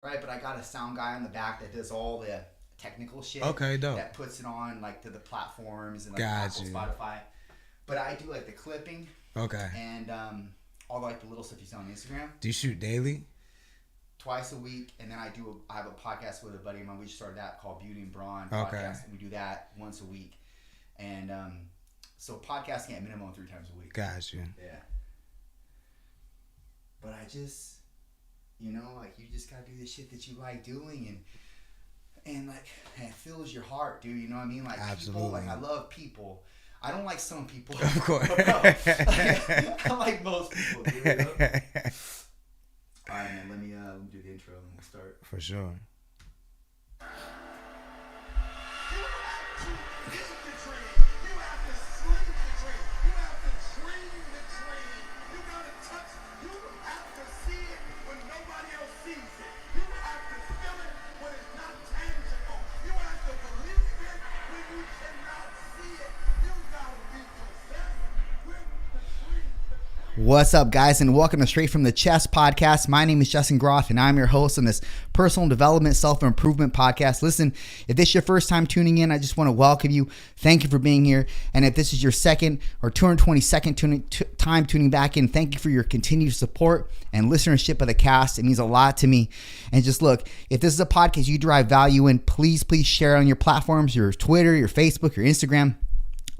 right? But I got a sound guy on the back that does all the technical shit. Okay, dope. That puts it on like to the platforms and like Got Apple, you. Spotify. But I do like the clipping Okay. and all like the little stuff you see on Instagram Do you shoot daily? twice a week, and then I have a podcast with a buddy of mine. We just started that called Beauty and Brawn Okay. podcast, and we do that once a week. And so podcasting at minimum 3 times a week. Got you. Yeah. But I just, like you just gotta do the shit that you like doing, and like it fills your heart, dude. You know what I mean? Like Absolutely. people, like I love people. I don't like some people. Of course. I like most people, dude. You know? All right, man. Let me do the intro and we'll start. For sure. What's up, guys, and welcome to Straight from the Chest podcast. My name is Justin Groth, and I'm your host on this personal development, self-improvement podcast. Listen, if this is your first time tuning in, I just want to welcome you. Thank you for being here. And if this is your second or 222nd time tuning back in, thank you for your continued support and listenership of the cast. It means a lot to me. And just look, if this is a podcast you derive value in, please share it on your platforms, your Twitter, your Facebook, your Instagram.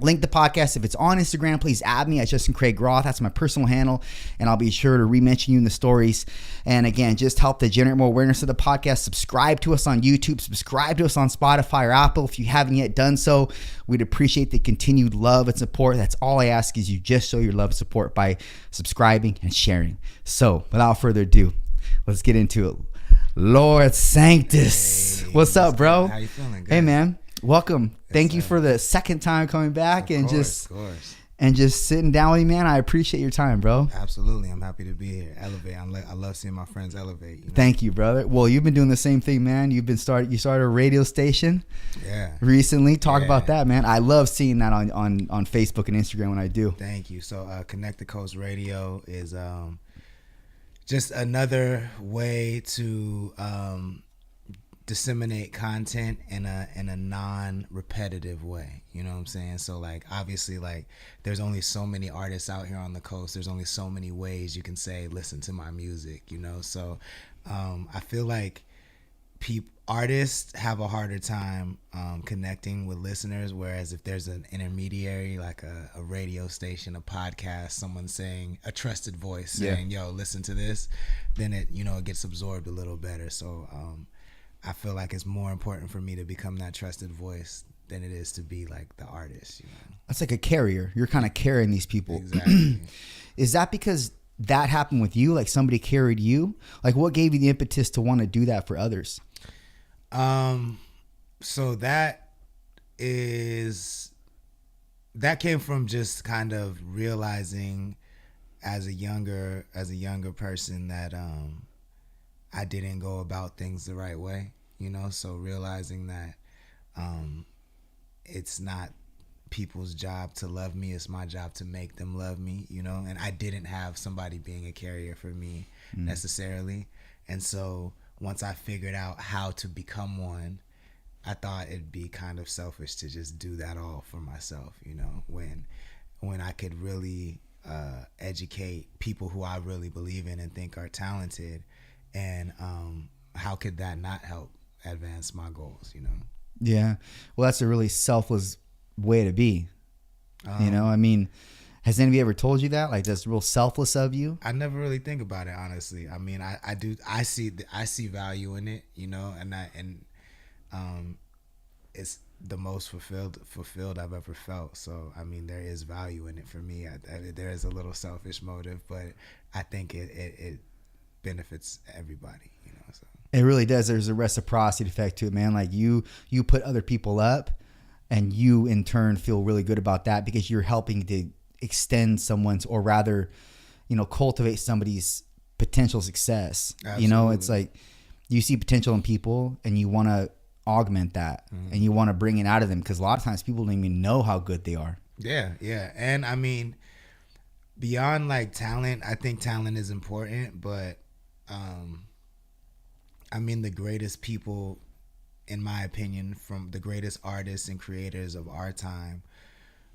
Link the podcast. If it's on Instagram, please add me at Justin Craig Groth. That's my personal handle, and I'll be sure to re-mention you in the stories. And again, just help to generate more awareness of the podcast. Subscribe to us on YouTube. Subscribe to us on Spotify or Apple if you haven't yet done so. We'd appreciate the continued love and support. That's all I ask is you just show your love and support by subscribing and sharing. So, without further ado, let's get into it. Lord Sanctus. Hey, what's up, bro? How you feeling? Good. Hey, man. Welcome. Yes, Thank you sir. for the second time coming back Of course. and just sitting down with me, man. I appreciate your time, bro. Absolutely. I'm happy to be here. Elevate. I love seeing my friends elevate. You know? Thank you, brother. Well, you've been doing the same thing, man. You started a radio station Yeah. recently. Talk Yeah. about that, man. I love seeing that on Facebook and Instagram when I do. Thank you. So, Connect the Coast Radio is just another way to disseminate content in a non-repetitive way. You know what I'm saying? So like obviously like there's only so many artists out here on the coast. There's only so many ways you can say listen to my music, you know? So I feel like artists have a harder time connecting with listeners, whereas if there's an intermediary like a radio station, a podcast, someone saying a trusted voice saying, yo, listen to this, then it gets absorbed a little better. So I feel like it's more important for me to become that trusted voice than it is to be like the artist, you know. That's like a carrier. You're kind of carrying these people. Exactly. Is that because that happened with you? Like somebody carried you? Like what gave you the impetus to want to do that for others? So that came from just kind of realizing as a younger person that I didn't go about things the right way, you know. So realizing that it's not people's job to love me, it's my job to make them love me, you know. And I didn't have somebody being a carrier for me necessarily. And so once I figured out how to become one, I thought it'd be kind of selfish to just do that all for myself, you know, when I could really educate people who I really believe in and think are talented. And how could that not help advance my goals, you know? Yeah. Well, that's a really selfless way to be. You know, I mean, has anybody ever told you that? Like that's real selfless of you? I never really think about it, honestly. I mean, I see value in it, you know, and it's the most fulfilled I've ever felt. So, I mean, there is value in it for me. There is a little selfish motive, but I think it benefits everybody, you know. So It really does. There's a reciprocity effect to it, man. Like you put other people up and you in turn feel really good about that because you're helping to extend someone's, or rather, you know, cultivate somebody's potential success. Absolutely. You know, it's like you see potential in people and you want to augment that and you want to bring it out of them because a lot of times people don't even know how good they are. Yeah. And I mean, beyond like talent, I think talent is important, but I mean, the greatest people, in my opinion, from the greatest artists and creators of our time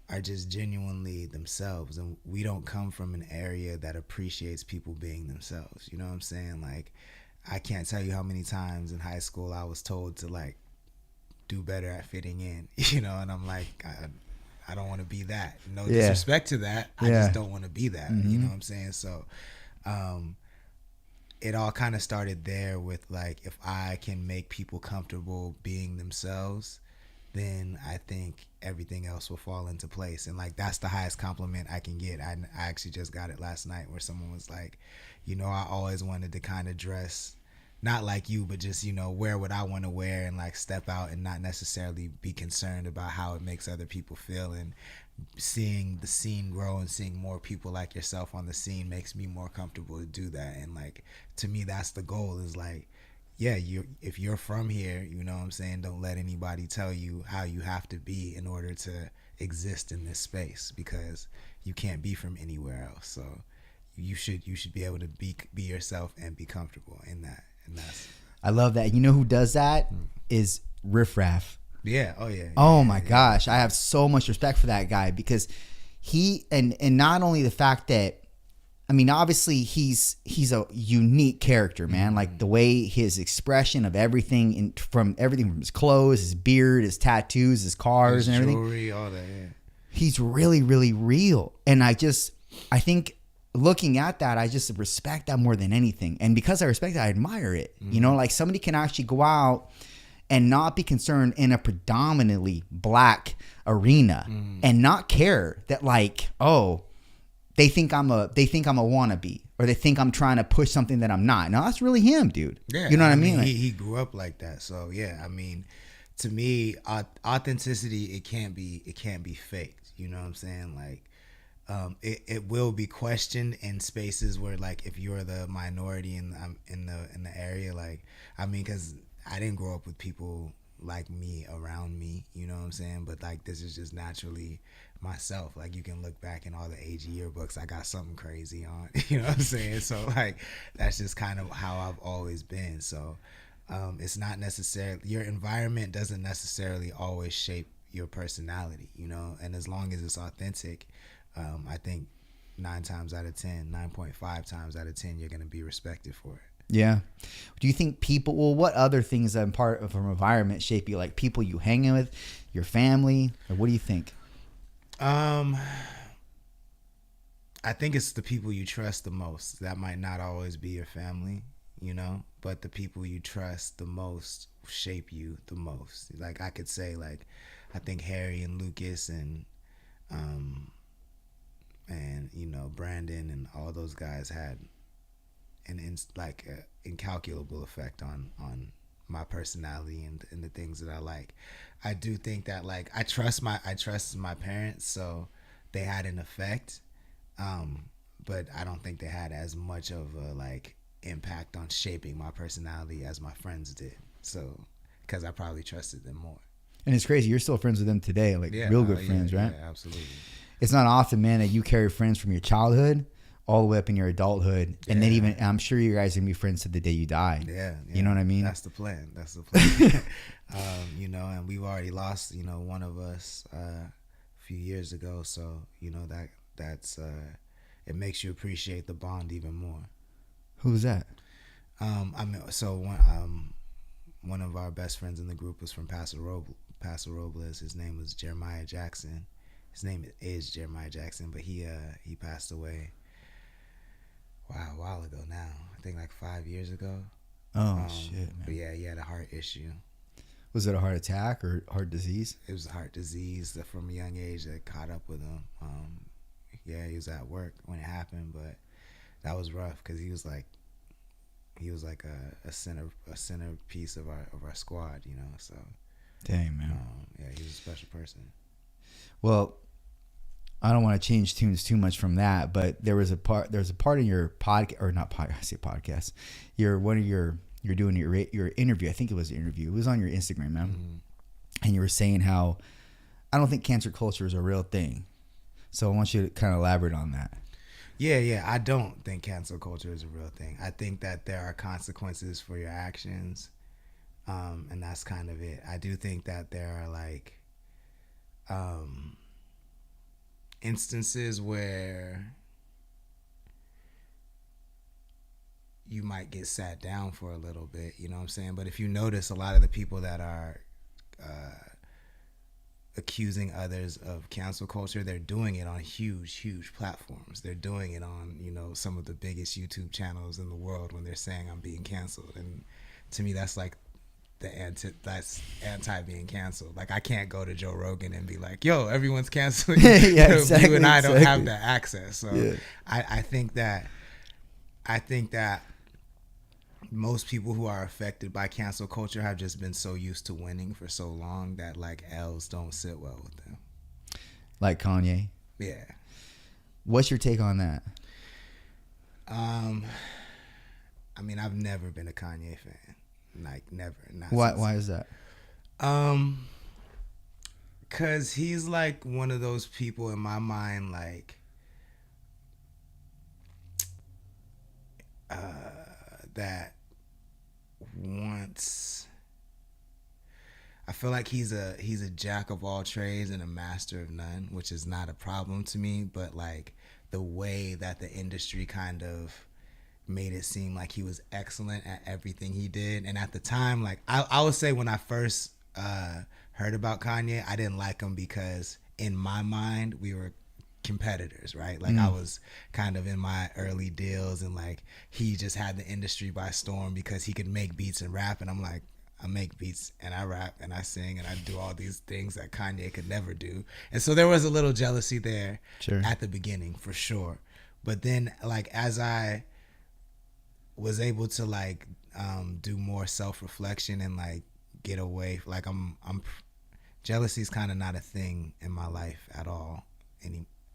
are just genuinely themselves. And we don't come from an area that appreciates people being themselves. You know what I'm saying? Like, I can't tell you how many times in high school I was told to like do better at fitting in, you know, and I'm like, I don't want to be that. No disrespect to that. I just don't want to be that. You know what I'm saying? So it all kind of started there with like, if I can make people comfortable being themselves, then I think everything else will fall into place. And like, that's the highest compliment I can get. I actually just got it last night where someone was like, you know, I always wanted to kind of dress not like you, but just, you know, wear what I want to wear and like step out and not necessarily be concerned about how it makes other people feel. And seeing the scene grow and seeing more people like yourself on the scene makes me more comfortable to do that. And like, to me, that's the goal, is like, yeah, if you're from here, you know what I'm saying, don't let anybody tell you how you have to be in order to exist in this space, because you can't be from anywhere else. So you should be able to be yourself and be comfortable in that. And that's, I love that. You know who does that? Is Riff Raff. Yeah. Oh yeah. Oh my gosh, I have so much respect for that guy, because he and not only the fact that, I mean, obviously he's a unique character, man. Like the way his expression of everything, from his clothes, his beard, his tattoos, his cars, and everything, jewelry, all that. Yeah. He's really, really real, and I think looking at that, I just respect that more than anything. And because I respect it, I admire it. You know, like somebody can actually go out and not be concerned in a predominantly black arena and not care that, like, oh, they think I'm a wannabe, or they think I'm trying to push something that I'm not. No, that's really him, dude. Yeah, you know what I mean? He grew up like that. So yeah, I mean, to me, authenticity, it can't be faked. You know what I'm saying? Like, it will be questioned in spaces where, like, if you're the minority in the area, like, I mean, because I didn't grow up with people like me around me, you know what I'm saying? But like, this is just naturally myself. Like, you can look back in all the AG yearbooks, I got something crazy on, you know what I'm saying? So like, that's just kind of how I've always been. So it's not necessarily, your environment doesn't necessarily always shape your personality, you know? And as long as it's authentic, I think 9.5 times out of 10, you're going to be respected for it. Yeah. Do you think what other things that part of an environment shape you? Like people you hang with, your family, or what do you think? I think it's the people you trust the most. That might not always be your family, you know, but the people you trust the most shape you the most. Like, I could say, like, I think Harry and Lucas and you know, Brandon and all those guys had an incalculable effect on my personality and the things that I like. I do think that, like, I trust my parents, so they had an effect, but I don't think they had as much of a like impact on shaping my personality as my friends did. So, because I probably trusted them more. And it's crazy, you're still friends with them today, like real good friends, right? Yeah, absolutely. It's not often, man, that you carry friends from your childhood all the way up in your adulthood, and then even, I'm sure you guys are gonna be friends to the day you die. Yeah, you know what I mean. That's the plan. You know, and we've already lost, you know, one of us a few years ago. So you know, that's it makes you appreciate the bond even more. Who's that? I mean, so one of our best friends in the group was from Paso Robles. His name was Jeremiah Jackson. His name is Jeremiah Jackson, but he passed away. Wow, a while ago now. I think like 5 years ago. Oh, shit, man. But yeah, he had a heart issue. Was it a heart attack or heart disease? It was a heart disease that from a young age that caught up with him. Yeah, he was at work when it happened, but that was rough because he was like a centerpiece of our squad, you know. So, dang, man. Yeah, he was a special person. Well, I don't want to change tunes too much from that, but there's a part in your podcast, or not podcast, I say podcast. You're doing your interview. I think it was an interview. It was on your Instagram, man. Mm-hmm. And you were saying how I don't think cancer culture is a real thing. So I want you to kind of elaborate on that. Yeah. I don't think cancel culture is a real thing. I think that there are consequences for your actions, and that's kind of it. I do think that there are like instances where you might get sat down for a little bit, you know what I'm saying? But if you notice, a lot of the people that are accusing others of cancel culture, they're doing it on huge platforms. They're doing it on, you know, some of the biggest YouTube channels in the world when they're saying I'm being canceled. And to me, that's like that's anti being canceled. Like, I can't go to Joe Rogan and be like, yo, everyone's canceling. Yeah, exactly, you and I don't have that access. So yeah. I think that most people who are affected by cancel culture have just been so used to winning for so long that like L's don't sit well with them. Like Kanye. Yeah. What's your take on that? I mean, I've never been a Kanye fan. Like, never. Why is that? Cause he's like one of those people in my mind, like that wants. I feel like he's a jack of all trades and a master of none, which is not a problem to me. But like the way that the industry kind of made it seem like he was excellent at everything he did, and at the time, like I would say when I first heard about Kanye, I didn't like him because in my mind we were competitors, right? Like I was kind of in my early deals, and like he just had the industry by storm because he could make beats and rap, and I'm like, I make beats and I rap and I sing and I do all these things that Kanye could never do. And so there was a little jealousy there at the beginning, for sure. But then like as I was able to like do more self-reflection and like get away, like I'm jealousy is kind of not a thing in my life at all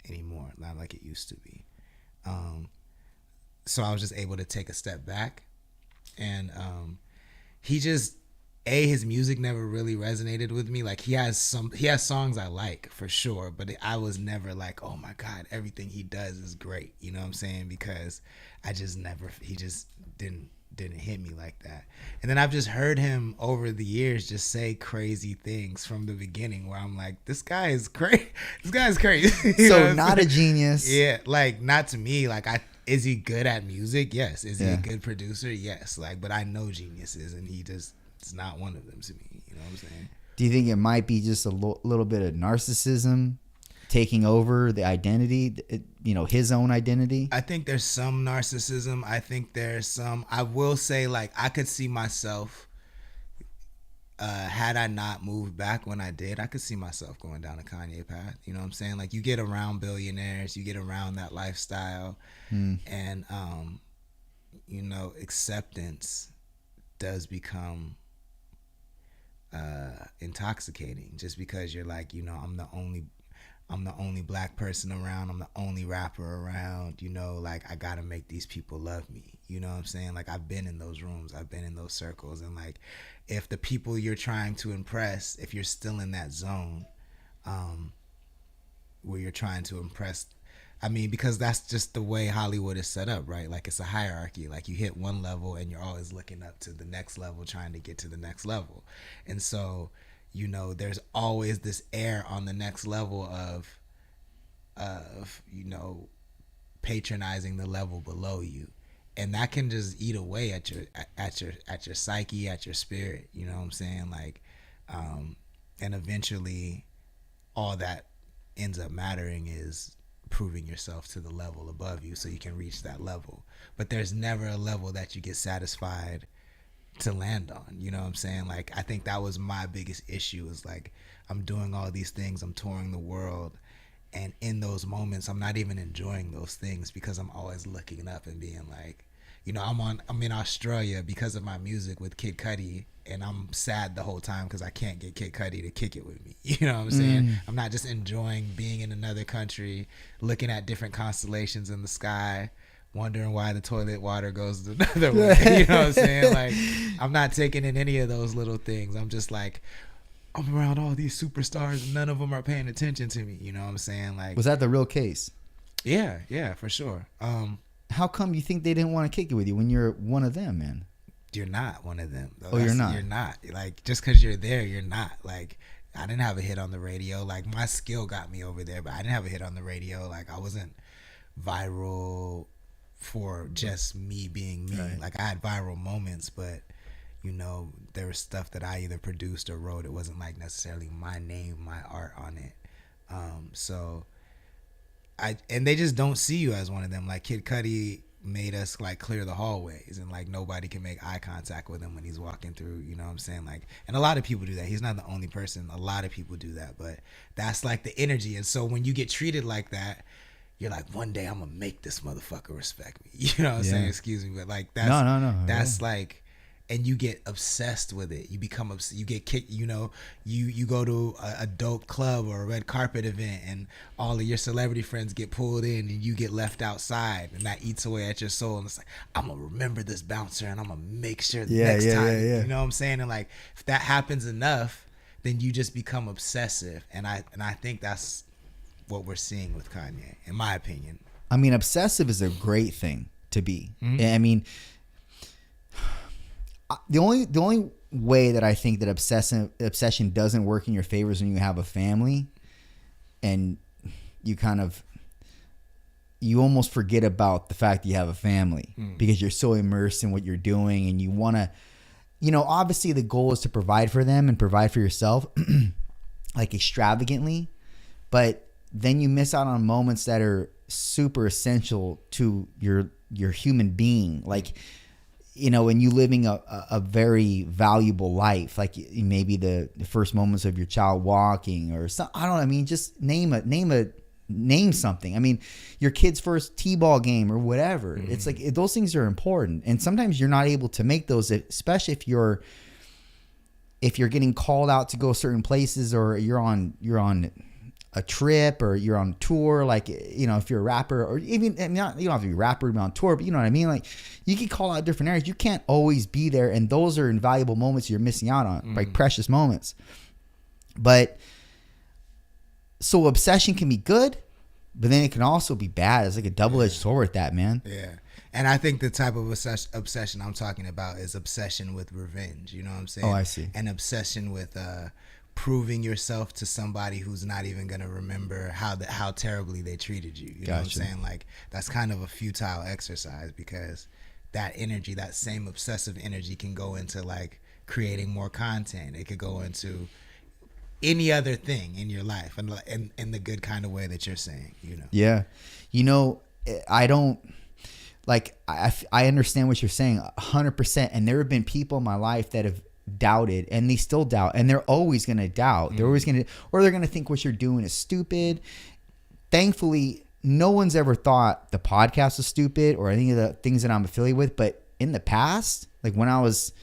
anymore, not like it used to be. So I was just able to take a step back, and he just his music never really resonated with me. Like he has songs I like for sure, but I was never like, oh my God, everything he does is great. You know what I'm saying? Because he just didn't hit me like that. And then I've just heard him over the years just say crazy things from the beginning where I'm like, this guy is crazy. This guy is crazy. So not a genius. Yeah. Like not to me. Like is he good at music? Yes. Is he a good producer? Yes. Like, but I know geniuses, and he just, it's not one of them to me. You know what I'm saying? Do you think it might be just a little bit of narcissism taking over the identity, his own identity? I think there's some narcissism. I think there's some, I will say, like, I could see myself, had I not moved back when I did, I could see myself going down a Kanye path. You know what I'm saying? Like, you get around billionaires, you get around that lifestyle, and, acceptance does become intoxicating, just because you're like, I'm the only black person around, I'm the only rapper around, like I gotta make these people love me. You know what I'm saying? Like I've been in those rooms, I've been in those circles, and like if the people you're trying to impress, if you're still in that zone where you're trying to impress, I mean, because that's just the way Hollywood is set up, right? Like it's a hierarchy. Like you hit one level and you're always looking up to the next level, trying to get to the next level. And so, there's always this air on the next level of patronizing the level below you. And that can just eat away at your psyche, at your spirit, you know what I'm saying? Like, and eventually all that ends up mattering is proving yourself to the level above you so you can reach that level. But there's never a level that you get satisfied to land on, you know what I'm saying? Like I think that was my biggest issue, is like I'm doing all these things, I'm touring the world, and in those moments I'm not even enjoying those things because I'm always looking up and being like, I'm in Australia because of my music with Kid Cudi, and I'm sad the whole time because I can't get Kid Cudi to kick it with me. You know what I'm saying? I'm not just enjoying being in another country, looking at different constellations in the sky, wondering why the toilet water goes another way. You know what I'm saying? Like, I'm not taking in any of those little things. I'm just like, I'm around all these superstars and none of them are paying attention to me. You know what I'm saying? Like, was that the real case? Yeah, for sure. How come you think they didn't want to kick it with you when you're one of them, man? You're not one of them. Oh, you're not? You're not. Like, just because you're there, you're not. Like, I didn't have a hit on the radio. Like, my skill got me over there, but I didn't have a hit on the radio. Like, I wasn't viral for just me being me. Right. Like, I had viral moments, but, you know, there was stuff that I either produced or wrote. It wasn't, like, necessarily my name, my art on it. So, and they just don't see you as one of them. Like, Kid Cudi made us like clear the hallways, and like nobody can make eye contact with him when he's walking through, you know what I'm saying? Like, and a lot of people do that. He's not the only person. A lot of people do that, but that's like the energy. And so when you get treated like that, you're like, one day I'm gonna make this motherfucker respect me. You know what I'm saying? Excuse me, but like that's No. That's like, and you get obsessed with it. You become you get kicked. You know, you go to a dope club or a red carpet event, and all of your celebrity friends get pulled in, and you get left outside, and that eats away at your soul. And it's like, I'm gonna remember this bouncer, and I'm gonna make sure next time. You know what I'm saying? And like, if that happens enough, then you just become obsessive. And I think that's what we're seeing with Kanye, in my opinion. I mean, obsessive is a great thing to be. I mean, the only way that I think that obsession doesn't work in your favor is when you have a family, and you almost forget about the fact that you have a family because you're so immersed in what you're doing, and you want to, you know, obviously the goal is to provide for them and provide for yourself, like extravagantly, but then you miss out on moments that are super essential to your human being, like, you know, and you living a very valuable life, like maybe the first moments of your child walking or something. I don't know. I mean, just name something. I mean, your kid's first T-ball game or whatever. It's like those things are important, and sometimes you're not able to make those, especially if you're getting called out to go certain places, or you're on a trip, or you're on tour, like, you know, if you're a rapper, or even not, you don't have to be a rapper, be on tour, but you know what I mean? Like, you can call out different areas. You can't always be there, and those are invaluable moments you're missing out on, like precious moments. But so obsession can be good, but then it can also be bad. It's like a double-edged sword with that, man. Yeah. And I think the type of obsession I'm talking about is obsession with revenge. You know what I'm saying? Oh, I see. And obsession with proving yourself to somebody who's not even gonna remember how terribly they treated you. You know what I'm saying? Like, that's kind of a futile exercise, because that energy, that same obsessive energy, can go into like creating more content. It could go into any other thing in your life, and in the good kind of way that you're saying. You know? Yeah. You know, I don't. Like, I understand what you're saying 100%. And there have been people in my life that have doubted, and they still doubt, and they're always going to doubt. They're always going to, or they're going to think what you're doing is stupid. Thankfully, no one's ever thought the podcast is stupid or any of the things that I'm affiliated with. But in the past, like when I was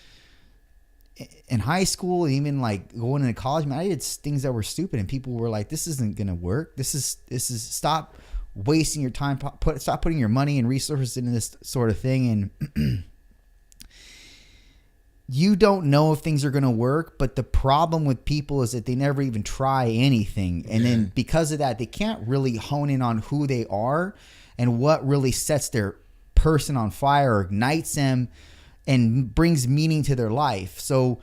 in high school, even like going into college, man, I did things that were stupid, and people were like, this isn't going to work. This is stop wasting your time, stop putting your money and resources into this sort of thing. And you don't know if things are going to work, but the problem with people is that they never even try anything. And then because of that, they can't really hone in on who they are and what really sets their person on fire or ignites them and brings meaning to their life. So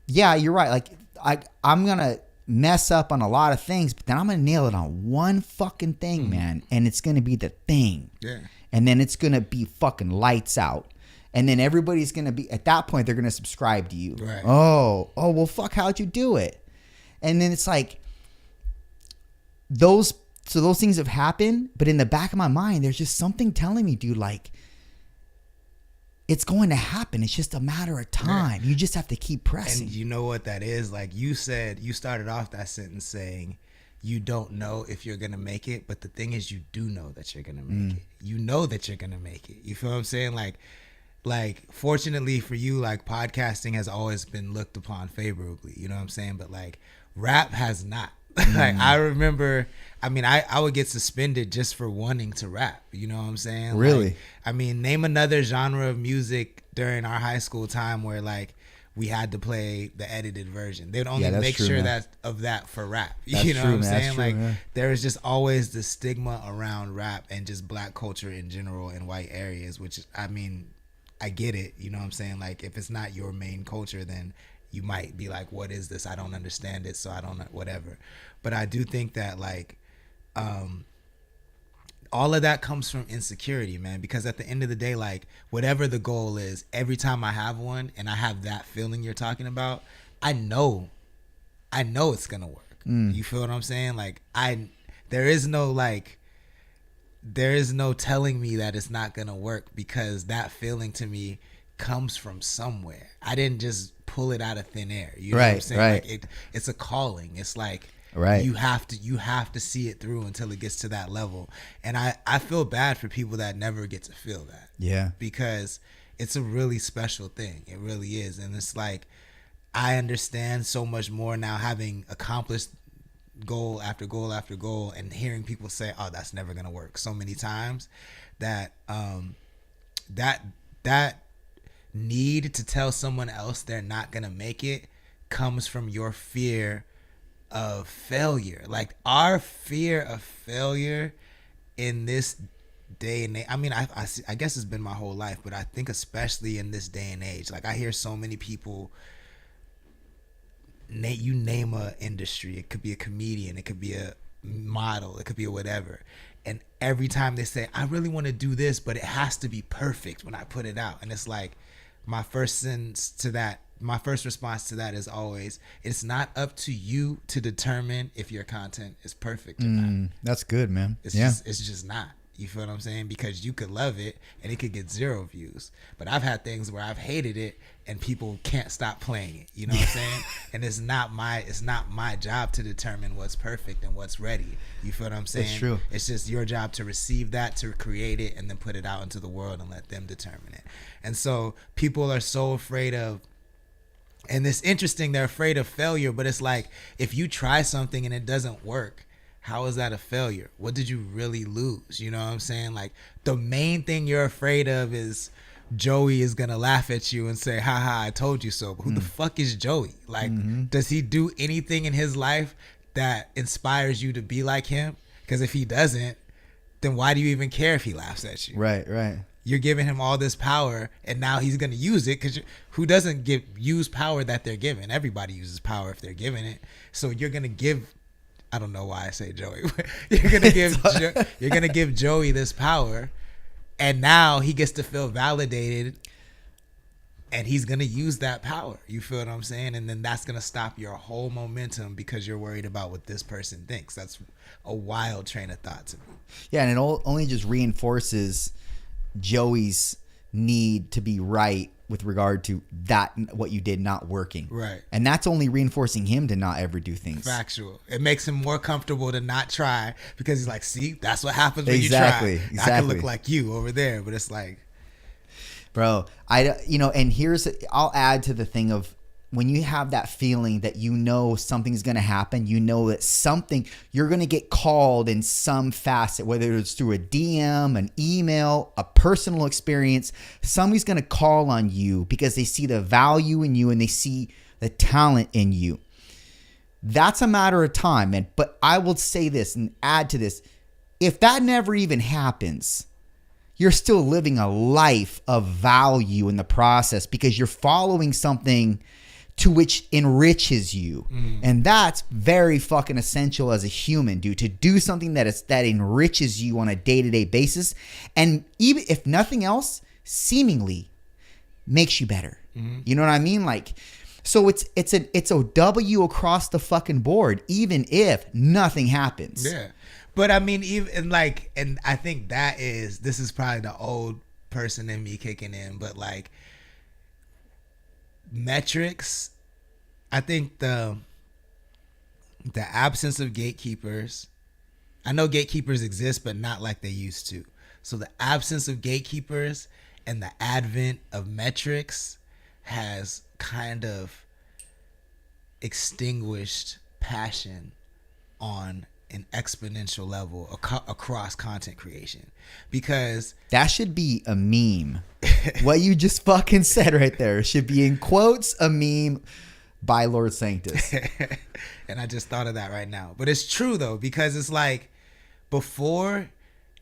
yeah, you're right. Like I'm going to mess up on a lot of things, but then I'm going to nail it on one fucking thing, man. And it's going to be the thing. Yeah. And then it's going to be fucking lights out. And then everybody's going to be, at that point, they're going to subscribe to you. Right. Oh, well, fuck, how'd you do it? And then it's like, those things have happened, but in the back of my mind, there's just something telling me, dude, like, it's going to happen. It's just a matter of time. Yeah. You just have to keep pressing. And you know what that is? Like you said, you started off that sentence saying, you don't know if you're going to make it, but the thing is, you do know that you're going to make it. You know that you're going to make it. You feel what I'm saying? Like, fortunately for you, like, podcasting has always been looked upon favorably, you know what I'm saying? But like, rap has not. Like, I remember, I mean, I would get suspended just for wanting to rap, you know what I'm saying? Really? Like, I mean, name another genre of music during our high school time where like we had to play the edited version. They would only that's make true, sure man. that of that for rap. That's You know true, what I'm man. That's saying? true, Like yeah. there is just always the stigma around rap and just black culture in general in white areas, which I mean, I get it. You know what I'm saying? Like if it's not your main culture, then you might be like, what is this? I don't understand it, so I don't know, whatever. But I do think that like all of that comes from insecurity, man, because at the end of the day, like whatever the goal is, every time I have one and I have that feeling you're talking about, I know it's gonna work. You feel what I'm saying? Like there is no telling me that it's not gonna work, because that feeling to me comes from somewhere. I didn't just pull it out of thin air. You know what I'm saying? Right. Like it's a calling. It's like Right. you have to see it through until it gets to that level. And I feel bad for people that never get to feel that. Yeah. Because it's a really special thing. It really is. And it's like I understand so much more now, having accomplished goal after goal after goal, and hearing people say, "Oh, that's never gonna work," so many times, that that need to tell someone else they're not gonna make it comes from your fear of failure. Like our fear of failure in this day and age, I mean, I guess it's been my whole life, but I think especially in this day and age, like I hear so many people, you name a industry, it could be a comedian, it could be a model, it could be a whatever, and every time they say, I really want to do this, but it has to be perfect when I put it out. And it's like my first response to that is always, it's not up to you to determine if your content is perfect or not. That's good, man. It's just not. You feel what I'm saying? Because you could love it and it could get 0 views. But I've had things where I've hated it and people can't stop playing it. You know what I'm saying? And it's not my job to determine what's perfect and what's ready. You feel what I'm saying? That's true. It's just your job to receive that, to create it, and then put it out into the world and let them determine it. And so people are so afraid of, and it's interesting, they're afraid of failure, but it's like, if you try something and it doesn't work, how is that a failure? What did you really lose? You know what I'm saying? Like the main thing you're afraid of is Joey is going to laugh at you and say, haha, I told you so. But who the fuck is Joey? Like, does he do anything in his life that inspires you to be like him? Because if he doesn't, then why do you even care if he laughs at you? Right. You're giving him all this power, and now he's going to use it, because who doesn't use power that they're given? Everybody uses power if they're given it. So you're going to give, I don't know why I say Joey. You're gonna give Joey this power, and now he gets to feel validated, and he's gonna use that power. You feel what I'm saying? And then that's gonna stop your whole momentum because you're worried about what this person thinks. That's a wild train of thought to me. Yeah, and it only just reinforces Joey's need to be right with regard to that, what you did not working. Right. And that's only reinforcing him to not ever do things. Factual. It makes him more comfortable to not try, because he's like, see, that's what happens when Exactly. you try. I can look like you over there, but it's like, bro, and I'll add to the thing of, when you have that feeling that you know something's going to happen, you know that you're going to get called in some facet, whether it's through a DM, an email, a personal experience, somebody's going to call on you because they see the value in you and they see the talent in you. That's a matter of time, man. But I will say this and add to this. If that never even happens, you're still living a life of value in the process, because you're following something to which enriches you. And that's very fucking essential as a human, dude, to do something that enriches you on a day-to-day basis. And even if nothing else, seemingly makes you better. You know what I mean? Like, so it's a W across the fucking board, even if nothing happens. Yeah. But I mean, even like, and I think this is probably the old person in me kicking in, but like, metrics, I think the absence of gatekeepers, I know gatekeepers exist, but not like they used to. So the absence of gatekeepers and the advent of metrics has kind of extinguished passion on an exponential level across content creation, because that should be a meme. What you just fucking said right there should be in quotes a meme by Lord Sanctus. And I just thought of that right now. But it's true though, because it's like before,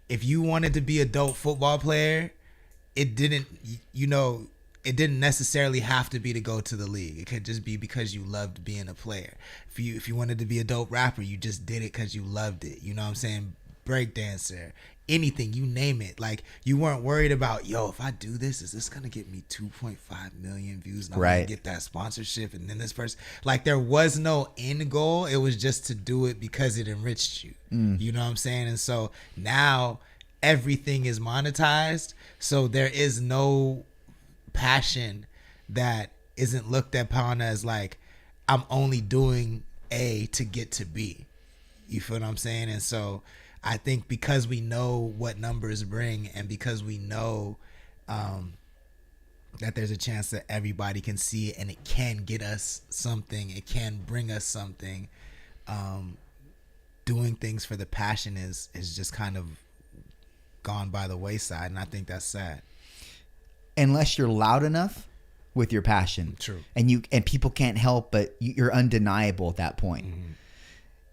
if you wanted to be a dope football player, it didn't necessarily have to be to go to the league. It could just be because you loved being a player. If you wanted to be a dope rapper, you just did it because you loved it. You know what I'm saying? Breakdancer, anything, you name it. Like, you weren't worried about, yo, if I do this, is this gonna get me 2.5 million views and I'm gonna get that sponsorship and then this person. Like, there was no end goal. It was just to do it because it enriched you. You know what I'm saying? And so now everything is monetized, so there is no passion that isn't looked upon as like, I'm only doing A to get to B. You feel what I'm saying? And so I think because we know what numbers bring, and because we know that there's a chance that everybody can see it and it can get us something, it can bring us something, doing things for the passion is just kind of gone by the wayside. And I think that's sad. Unless you're loud enough with your passion. True. And people can't help but you're undeniable at that point.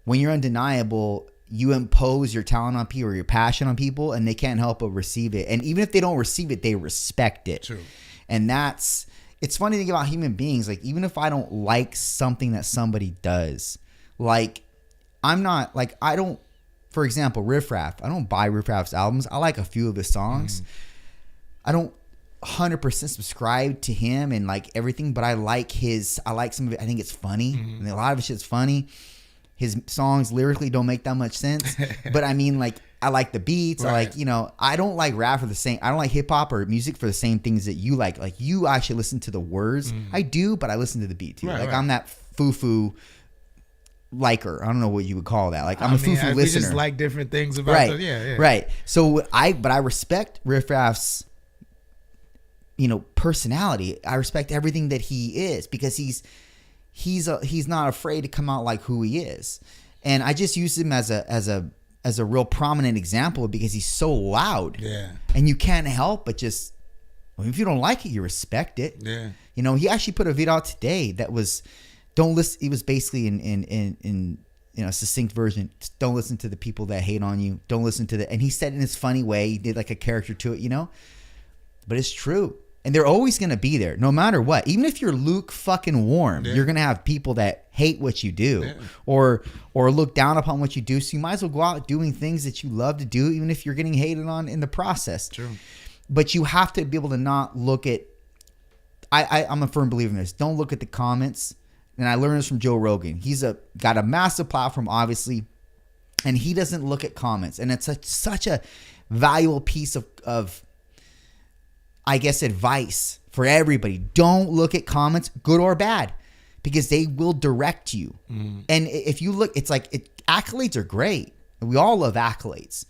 When you're undeniable, you impose your talent on people or your passion on people, and they can't help but receive it. And even if they don't receive it, they respect it. True. And it's funny to think about human beings. Like, even if I don't like something that somebody does, like, I don't, for example, Riff Raff. I don't buy Riff Raff's albums. I like a few of his songs. I don't 100% subscribe to him and like everything, but I like some of it. I think it's funny. And a lot of his shit's funny. His songs lyrically don't make that much sense, but I mean, like, I like the beats. Right. I like, I don't like rap for the same. I don't like hip hop or music for the same things that you like. Like, you actually listen to the words. I do, but I listen to the beat too. Right, I'm that foo-foo liker. I don't know what you would call that. Like, I'm a foo-foo listener. We just like different things about it. Yeah. Right. So I respect Riff Raff's, personality. I respect everything that he is, because he's not afraid to come out like who he is. And I just use him as a real prominent example because he's so loud. Yeah. And you can't help but just, if you don't like it, you respect it. Yeah. He actually put a video out today that was, don't listen. It was basically in a succinct version. Don't listen to the people that hate on you. Don't listen to and he said it in his funny way. He did like a character to it, but it's true. And they're always going to be there, no matter what. Even if you're Luke fucking Warm, you're going to have people that hate what you do or look down upon what you do. So you might as well go out doing things that you love to do, even if you're getting hated on in the process. True. But you have to be able to not look at, I'm a firm believer in this. Don't look at the comments. And I learned this from Joe Rogan. He's got a massive platform, obviously, and he doesn't look at comments. And it's such a valuable piece of I guess, advice for everybody. Don't look at comments, good or bad, because they will direct you. And if you look, it's like accolades are great. We all love accolades.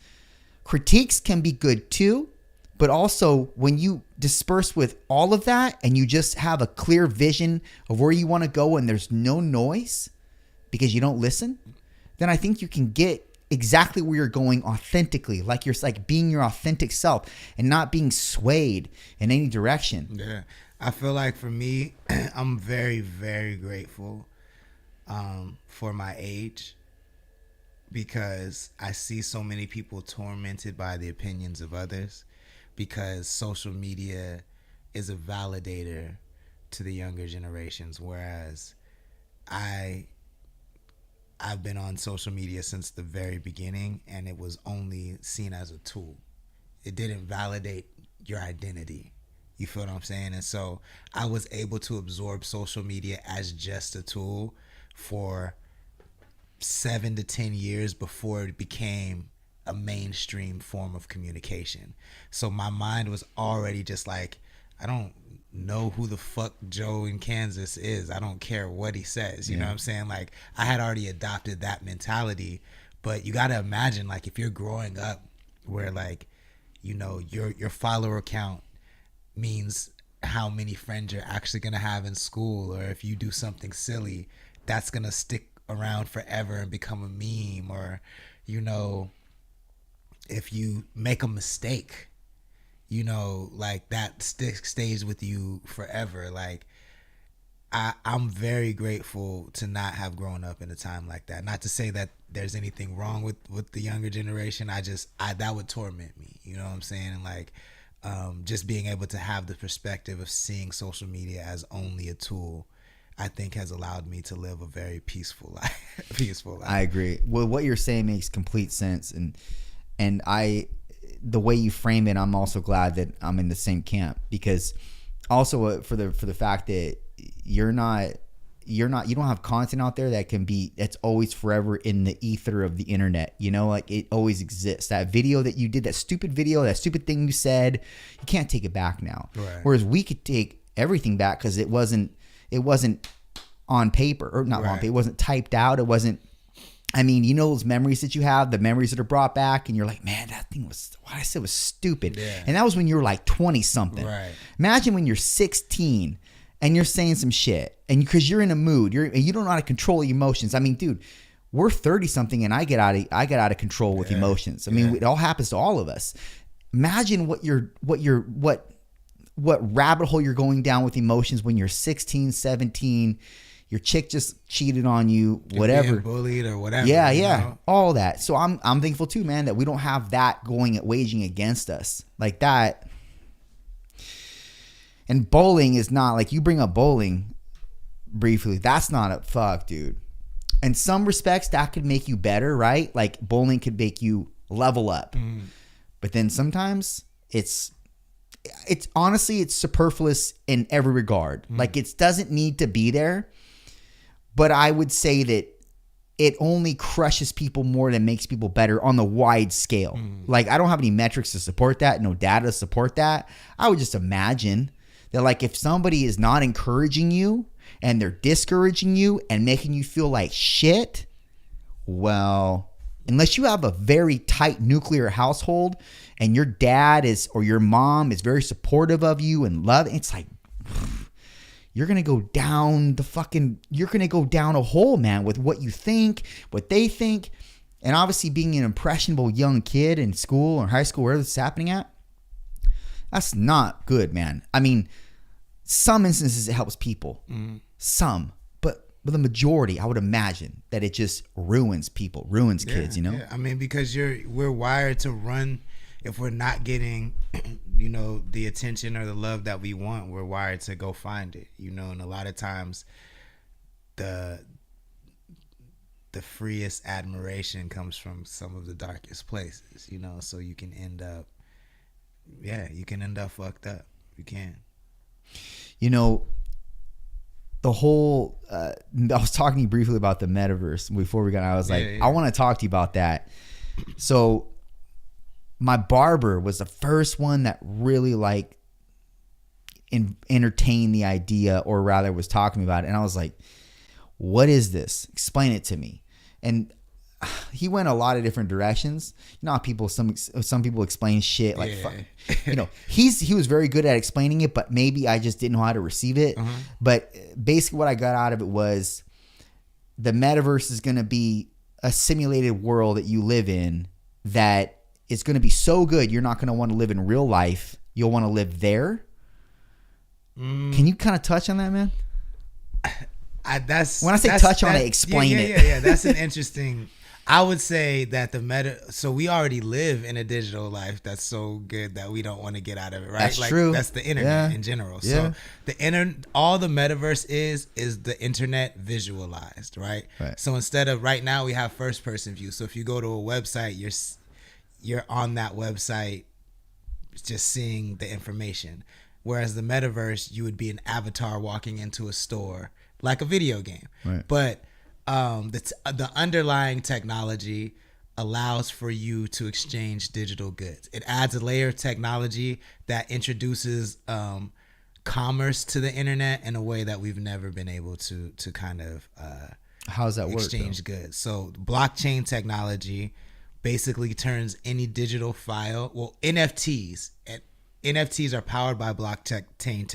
Critiques can be good too, but also when you disperse with all of that and you just have a clear vision of where you want to go and there's no noise because you don't listen, then I think you can get exactly where you're going authentically, like you're like being your authentic self and not being swayed in any direction. Yeah, I feel like for me, I'm very, very grateful for my age, because I see so many people tormented by the opinions of others, because social media is a validator to the younger generations, whereas I've been on social media since the very beginning, and it was only seen as a tool. It didn't validate your identity. You feel what I'm saying? And so I was able to absorb social media as just a tool for 7 to 10 years before it became a mainstream form of communication. So my mind was already just like, I don't know who the fuck Joe in Kansas is. I don't care what he says. You know what I'm saying? Like, I had already adopted that mentality. But you got to imagine, like, if you're growing up where, like, your follower count means how many friends you're actually going to have in school, or if you do something silly, that's going to stick around forever and become a meme, or, you know, if you make a mistake, you know, like that stays with you forever. Like, I'm very grateful to not have grown up in a time like that. Not to say that there's anything wrong with the younger generation. That would torment me. You know what I'm saying? And like, just being able to have the perspective of seeing social media as only a tool, I think has allowed me to live a very peaceful life. I agree. Well, what you're saying makes complete sense, and the way you frame it, I'm also glad that I'm in the same camp, because also for the fact that you don't have content out there that's always forever in the ether of the internet, you know, like it always exists. That video that you did, that stupid video, that stupid thing you said, you can't take it back now. Right. Whereas we could take everything back because it wasn't on paper, or not on paper, it wasn't typed out. It wasn't, I mean, you know, those memories that you have, the memories that are brought back, and you're like, man, that thing was, what I said was stupid. Yeah. And that was when you were like 20 something. Right. Imagine when you're 16 and you're saying some shit, and because you're in a mood, you don't know how to control your emotions. I mean, dude, we're 30 something and I get out of control with emotions. I mean, it all happens to all of us. Imagine what rabbit hole you're going down with emotions when you're 16, 17. Your chick just cheated on you, whatever. Being bullied or whatever. Yeah, yeah. Know? All that. So I'm thankful too, man, that we don't have that waging against us like that. And bowling is not, like, you bring up bowling briefly. That's not a fuck, dude. In some respects, that could make you better, right? Like, bowling could make you level up. Mm. But then sometimes it's honestly, it's superfluous in every regard. Mm. Like, it doesn't need to be there. But I would say that it only crushes people more than makes people better on the wide scale. Mm. Like, I don't have any metrics to support that, no data to support that. I would just imagine that, like, if somebody is not encouraging you and they're discouraging you and making you feel like shit, well, unless you have a very tight nuclear household and your dad or your mom is very supportive of you and love, it's like, you're going to go down a hole, man, with what you think, what they think. And obviously being an impressionable young kid in school or high school, wherever it's happening at, that's not good, man. I mean, some instances it helps people, some, but the majority, I would imagine that it just ruins people, ruins kids, you know? Yeah. I mean, because we're wired to run. If we're not getting, you know, the attention or the love that we want, we're wired to go find it, you know. And a lot of times the freest admiration comes from some of the darkest places, you know. So you can end up fucked up. You can. You know, the whole, I was talking to you briefly about the metaverse before we got, I was like, I want to talk to you about that. So my barber was the first one that really like entertained the idea, or rather was talking about it. And I was like, what is this? Explain it to me. And he went a lot of different directions. You know how people, some people explain shit like, you know, he was very good at explaining it, but maybe I just didn't know how to receive it. Uh-huh. But basically what I got out of it was the metaverse is going to be a simulated world that you live in that it's going to be so good you're not going to want to live in real life. You'll want to live there. Can you kind of touch on that, man? When I say touch on it, explain it. Yeah. That's an interesting. I would say that so we already live in a digital life that's so good that we don't want to get out of it, right? That's true. That's the internet in general. Yeah. So all the metaverse is the internet visualized, right? So instead of, right now we have first person view. So if you go to a website, you're on that website just seeing the information. Whereas the metaverse, you would be an avatar walking into a store like a video game. Right. But the underlying technology allows for you to exchange digital goods. It adds a layer of technology that introduces commerce to the internet in a way that we've never been able to kind of how's that exchange goods. So blockchain technology basically turns any digital file, NFTs are powered by blockchain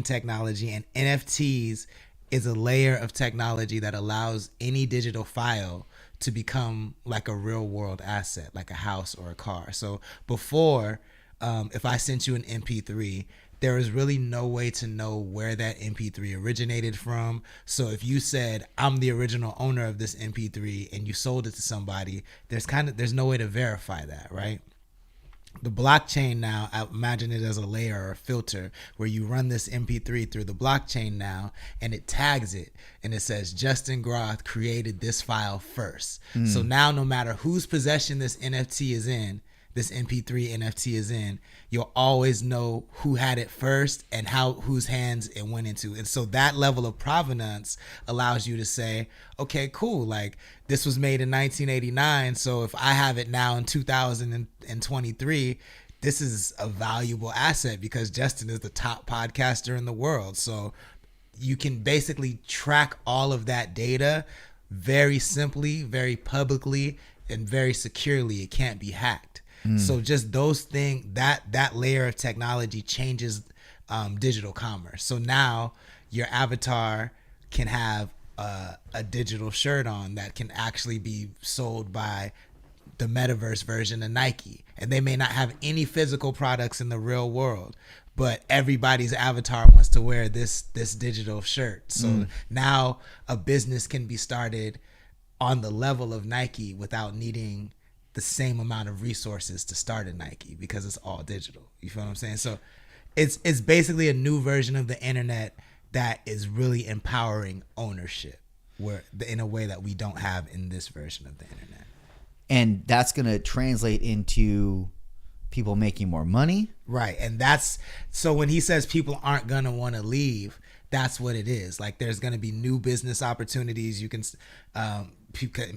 technology, and NFTs is a layer of technology that allows any digital file to become like a real world asset, like a house or a car. So before, if I sent you an MP3, there is really no way to know where that MP3 originated from. So if you said, I'm the original owner of this MP3 and you sold it to somebody, there's no way to verify that, right? The blockchain now, I imagine it as a layer or a filter where you run this MP3 through the blockchain now, and it tags it and it says Justin Groth created this file first. So now no matter whose possession this NFT is in, this MP3 NFT is in, you'll always know who had it first and whose hands it went into. And so that level of provenance allows you to say, okay, cool, like this was made in 1989, so if I have it now in 2023, this is a valuable asset because Justin is the top podcaster in the world. So you can basically track all of that data very simply, very publicly, and very securely. It can't be hacked. So just those things, that layer of technology changes digital commerce. So now your avatar can have a digital shirt on that can actually be sold by the metaverse version of Nike. And they may not have any physical products in the real world, but everybody's avatar wants to wear this digital shirt. So now a business can be started on the level of Nike without needing the same amount of resources to start a Nike because it's all digital. You feel what I'm saying? So it's basically a new version of the internet that is really empowering ownership in a way that we don't have in this version of the internet. And that's going to translate into people making more money. Right. And so when he says people aren't going to want to leave, that's what it is. Like there's going to be new business opportunities. You can,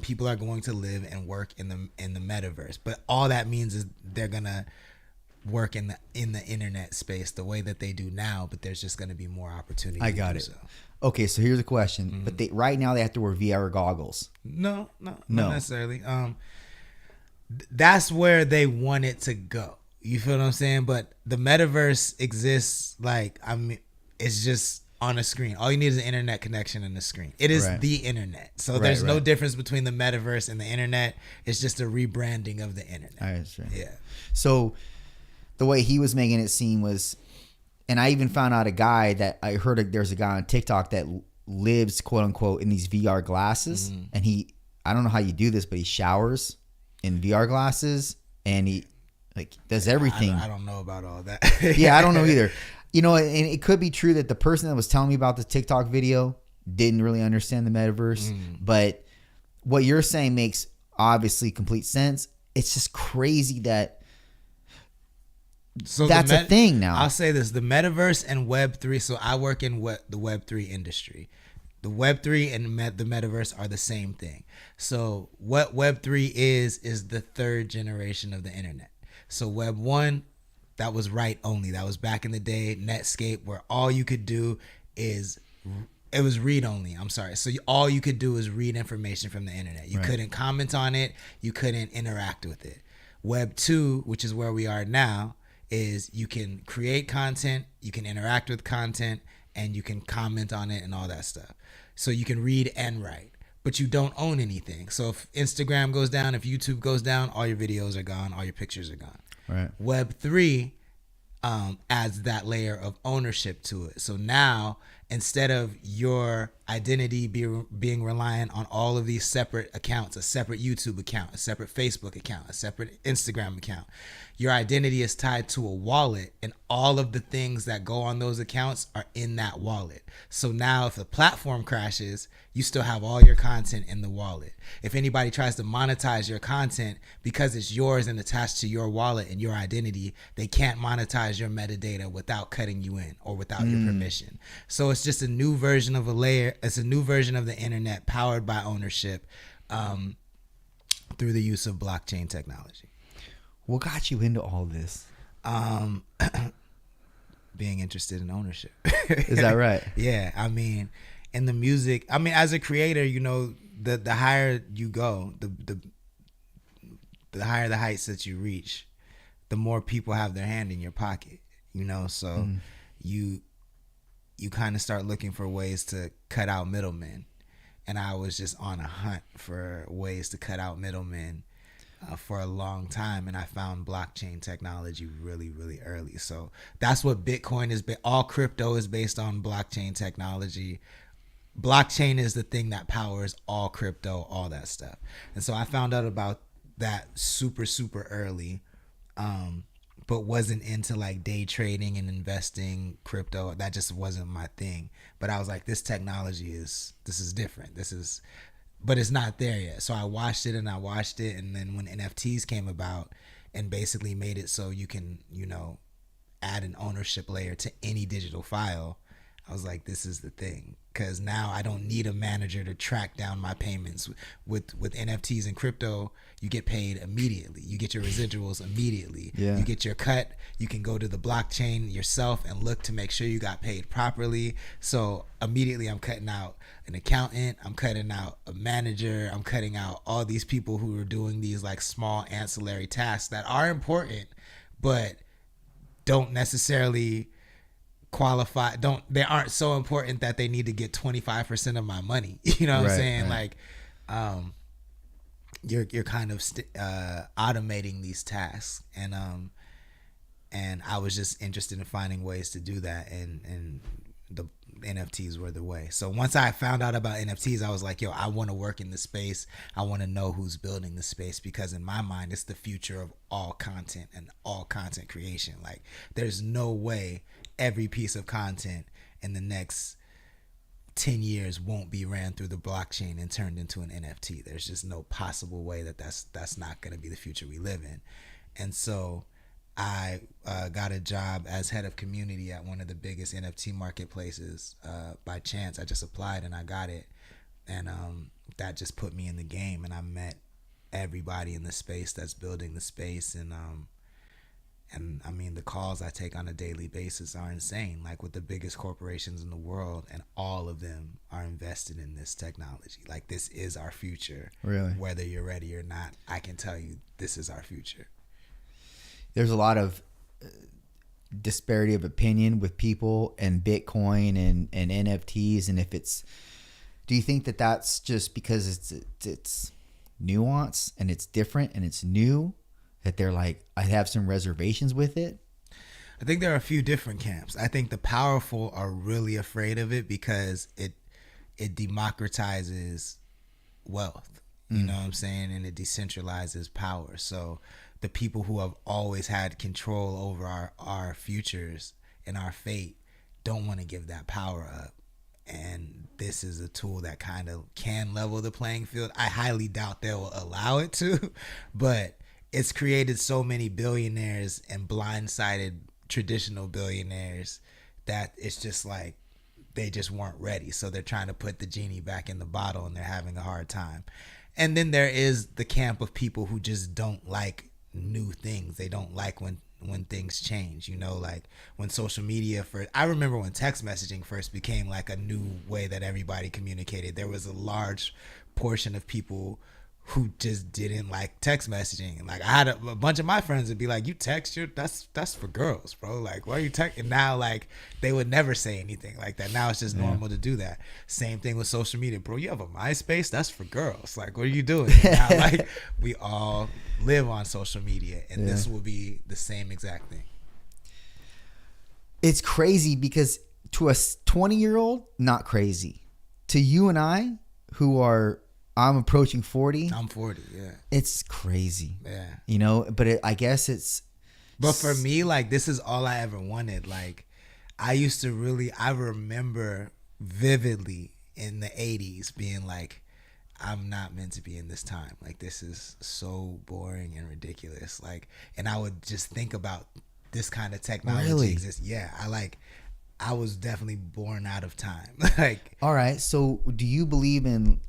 people are going to live and work in the metaverse, but all that means is they're going to work in the internet space the way that they do now, but there's just going to be more opportunity. I got it. So. Okay. So here's a question, but right now they have to wear VR goggles. No, not necessarily. That's where they want it to go. You feel what I'm saying? But the metaverse exists it's just on a screen. All you need is an internet connection and a screen. It is the internet. So there's no difference between the metaverse and the internet. It's just a rebranding of the internet. I understand. Yeah. So the way he was making it seem was, and I even found out a guy that I heard there's a guy on TikTok that lives, quote unquote, in these VR glasses. And I don't know how you do this, but he showers in VR glasses and he does everything. I don't know about all that. Yeah, I don't know either. You know, and it could be true that the person that was telling me about the TikTok video didn't really understand the metaverse. But what you're saying makes obviously complete sense. It's just crazy that that's a thing now. I'll say this, the metaverse and Web3. So I work in the Web3 industry. The Web3 and the metaverse are the same thing. So what Web3 is the third generation of the internet. So Web 1, that was write only. That was back in the day, Netscape, where all you could do it was read only. I'm sorry. So all you could do is read information from the internet. You couldn't comment on it. You couldn't interact with it. Web 2, which is where we are now, is you can create content, you can interact with content, and you can comment on it and all that stuff. So you can read and write, but you don't own anything. So if Instagram goes down, if YouTube goes down, all your videos are gone, all your pictures are gone. Right. Web 3 adds that layer of ownership to it. So now, instead of your identity being reliant on all of these separate accounts, a separate YouTube account, a separate Facebook account, a separate Instagram account, your identity is tied to a wallet, and all of the things that go on those accounts are in that wallet. So now if the platform crashes, you still have all your content in the wallet. If anybody tries to monetize your content because it's yours and attached to your wallet and your identity, they can't monetize your metadata without cutting you in or without your permission. So it's just a new version of a layer. It's a new version of the internet powered by ownership through the use of blockchain technology. What got you into all this? Being interested in ownership. Is that right? Yeah. I mean, in the music, as a creator, you know, the higher you go, the higher the heights that you reach, the more people have their hand in your pocket, you know? So you kind of start looking for ways to cut out middlemen. And I was just on a hunt for ways to cut out middlemen for a long time. And I found blockchain technology really, really early. So that's what Bitcoin is. All crypto is based on blockchain technology. Blockchain is the thing that powers all crypto, all that stuff. And so I found out about that super, super early. But wasn't into like day trading and investing crypto. That just wasn't my thing. But I was like, this technology this is different. But it's not there yet. So I watched it. And then when NFTs came about and basically made it so you can, add an ownership layer to any digital file, I was like, this is the thing. Because now I don't need a manager to track down my payments. With NFTs and crypto, you get paid immediately. You get your residuals immediately. Yeah. You get your cut. You can go to the blockchain yourself and look to make sure you got paid properly. So immediately I'm cutting out an accountant. I'm cutting out a manager. I'm cutting out all these people who are doing these like small ancillary tasks that are important, but don't necessarily qualify. They aren't so important that they need to get 25% of my money. You know what I'm saying? Right. Like, you're kind of automating these tasks, and I was just interested in finding ways to do that, and the NFTs were the way. So once I found out about NFTs, I was like, yo, I want to work in the space. I want to know who's building the space, because in my mind, it's the future of all content and all content creation. Like, there's no way every piece of content in the next 10 years won't be ran through the blockchain and turned into an NFT. There's just no possible way that's not going to be the future we live in. And so I got a job as head of community at one of the biggest NFT marketplaces by chance. I just applied and I got it. And that just put me in the game, and I met everybody in the space that's building the space. And I mean, the calls I take on a daily basis are insane, like with the biggest corporations in the world, and all of them are invested in this technology. Like, this is our future. Really? Whether you're ready or not, I can tell you this is our future. There's a lot of disparity of opinion with people and Bitcoin and NFTs. And do you think that that's just because it's nuance and it's different and it's new, that they're like, I have some reservations with it? I think there are a few different camps. I think the powerful are really afraid of it because it democratizes wealth. You know what I'm saying? And it decentralizes power. So the people who have always had control over our futures and our fate don't want to give that power up. And this is a tool that kind of can level the playing field. I highly doubt they will allow it to, but it's created so many billionaires and blindsided traditional billionaires that it's just like they just weren't ready. So they're trying to put the genie back in the bottle, and they're having a hard time. And then there is the camp of people who just don't like new things. They don't like when things change, like when social media first. I remember when text messaging first became like a new way that everybody communicated. There was a large portion of people who just didn't like text messaging. And like, I had a bunch of my friends would be like, you text that's for girls, bro. Like, why are you texting? And now, like, they would never say anything like that. Now it's just normal to do that. Same thing with social media, bro. You have a MySpace? That's for girls. Like, what are you doing? Now, like, we all live on social media, and this will be the same exact thing. It's crazy because to a 20-year-old, not crazy. To you and I, I'm approaching 40. I'm 40, yeah. It's crazy. Yeah. But I guess it's... But for me, like, this is all I ever wanted. Like, I remember vividly in the 80s being like, I'm not meant to be in this time. Like, this is so boring and ridiculous. Like, and I would just think about this kind of technology exists. Yeah, I was definitely born out of time. Like, all right. So do you believe in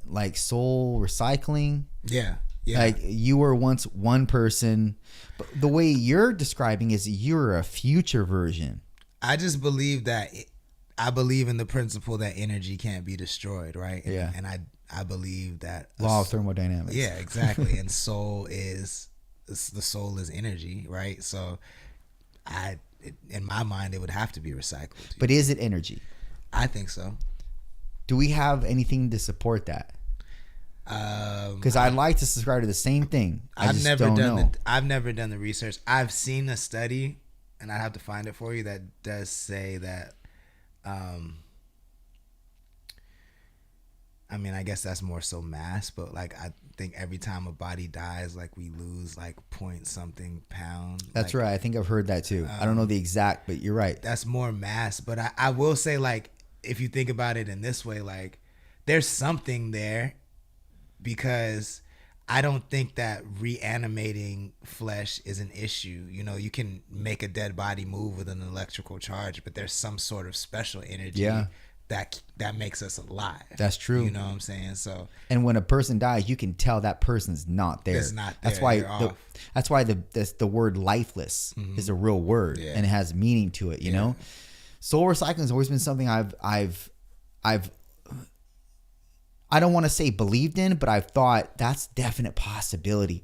like soul recycling? Yeah. Like, you were once one person, but the way you're describing is you're a future version. I just believe I believe in the principle that energy can't be destroyed, right? And I believe that law of thermodynamics. Yeah, exactly. And the soul is energy, right? So in my mind, it would have to be recycled. But is it energy? I think so. Do we have anything to support that? Because I'd like to subscribe to the same thing. I've never done the research. I've seen a study, and I have to find it for you, that does say that. I mean, I guess that's more so mass, but like I think every time a body dies, like we lose like point something pound. That's like, right. I think I've heard that too. I don't know the exact, but you're right. That's more mass. But I will say, like, if you think about it in this way, like there's something there, because I don't think that reanimating flesh is an issue. You know, you can make a dead body move with an electrical charge, but there's some sort of special energy that makes us alive. That's true. You know what I'm saying? So, and when a person dies, you can tell that person's not there. It's not there. That's why the word lifeless is a real word, and it has meaning to it. You know, soul recycling has always been something I've I don't want to say believed in, but I've thought that's definite possibility,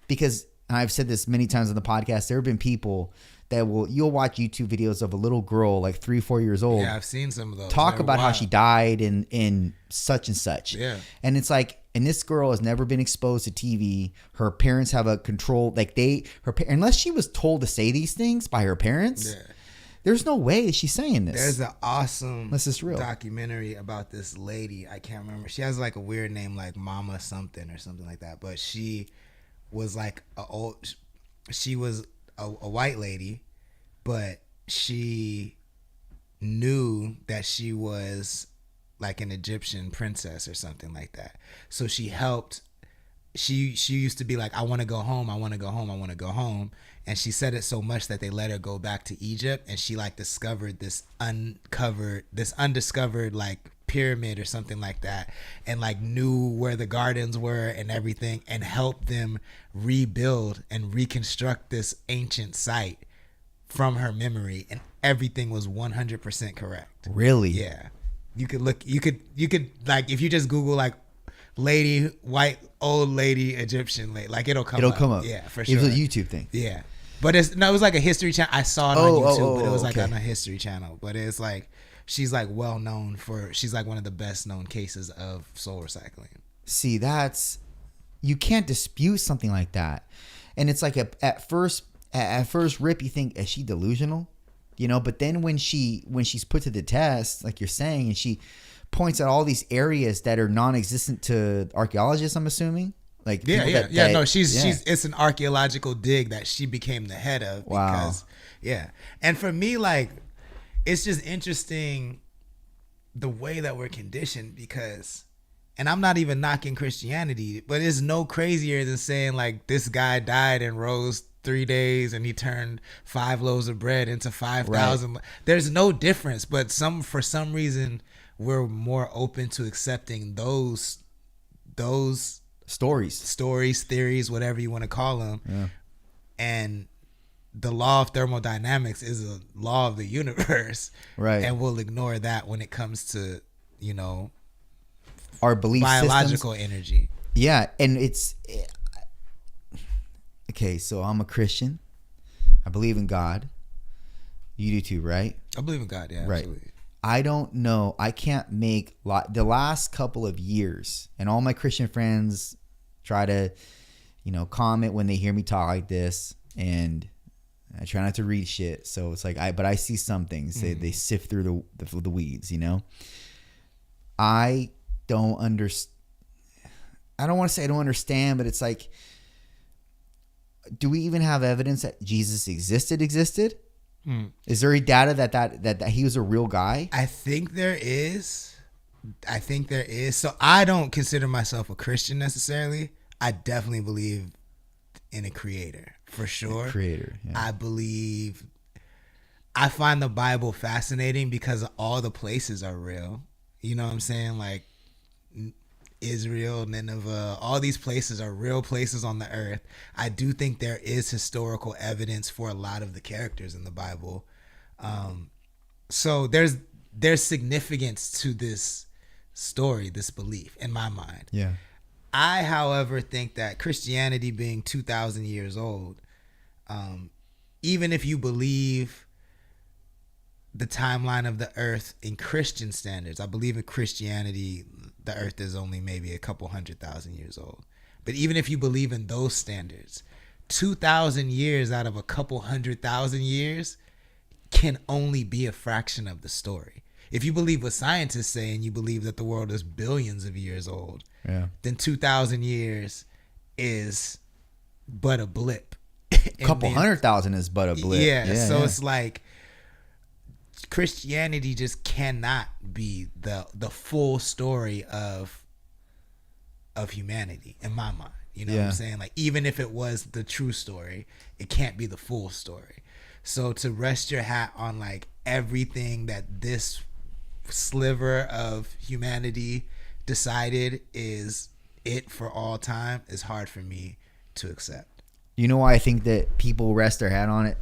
because I've said this many times on the podcast. There have been people that you'll watch YouTube videos of a little girl like 3-4 years old. Yeah, I've seen some of those. Talk about how she died in such and such. Yeah. And it's like, and this girl has never been exposed to TV. Her parents have a control, like unless she was told to say these things by her parents. Yeah. There's no way she's saying this. There's an awesome real documentary about this lady. I can't remember. She has like a weird name, like Mama something or something like that. But she was like she was a white lady, but she knew that she was like an Egyptian princess or something like that. So she helped. She used to be like, I want to go home. I want to go home. I want to go home. And she said it so much that they let her go back to Egypt, and she like discovered this undiscovered like pyramid or something like that, and like knew where the gardens were and everything, and helped them rebuild and reconstruct this ancient site from her memory, and everything was 100% correct. Really? Yeah. You could like, if you just Google like lady, white old lady Egyptian lady, like it'll come up. Yeah, for sure. It was a YouTube thing. Yeah. But it was like a history channel. I saw it on YouTube, but it was like on a history channel. But it's like, she's like well known she's like one of the best known cases of soul recycling. See, you can't dispute something like that. And it's like at first rip, you think, is she delusional? You know, but then when she's put to the test, like you're saying, and she points out all these areas that are non-existent to archaeologists, I'm assuming. Like she's it's an archaeological dig that she became the head of. Wow. Because and for me, like, it's just interesting the way that we're conditioned, because, and I'm not even knocking Christianity, but it's no crazier than saying like this guy died and rose 3 days and he turned 5 loaves of bread into 5,000. Right. There's no difference, but for some reason we're more open to accepting those stories, theories, whatever you want to call them. Yeah. And the law of thermodynamics is a law of the universe. Right. And we'll ignore that when it comes to, you know, our belief biological systems. Energy. Yeah. And okay, so I'm a Christian. I believe in God. You do too, right? I believe in God, yeah. Right. Absolutely. I don't know. I can't make the last couple of years, and all my Christian friends try to, you know, comment when they hear me talk like this, and I try not to read shit. So it's like but I see some things. They sift through the weeds, you know. I don't understand. I don't want to say I don't understand, but it's like, do we even have evidence that Jesus existed? Is there any data that he was a real guy? I think there is. So I don't consider myself a Christian necessarily. I definitely believe in a creator, for sure. Yeah. I find the Bible fascinating because all the places are real. You know what I'm saying? Like Israel, Nineveh, all these places are real places on the earth. I do think there is historical evidence for a lot of the characters in the Bible. So there's significance to this story, this belief, in my mind. Yeah. I, however, think that Christianity being 2,000 years old, even if you believe the timeline of the earth in Christian standards. I believe in Christianity, the earth is only maybe a couple 100,000 years old. But even if you believe in those standards, 2,000 years out of a couple 100,000 years can only be a fraction of the story. If you believe what scientists say and you believe that the world is billions of years old, then 2,000 years is but a blip. A couple 100,000 is but a blip. So it's like Christianity just cannot be the full story of humanity in my mind. You know what I'm saying? Like, even if it was the true story, it can't be the full story. So to rest your hat on like everything that this sliver of humanity decided is it for all time is hard for me to accept. You know why I think that people rest their hat on it?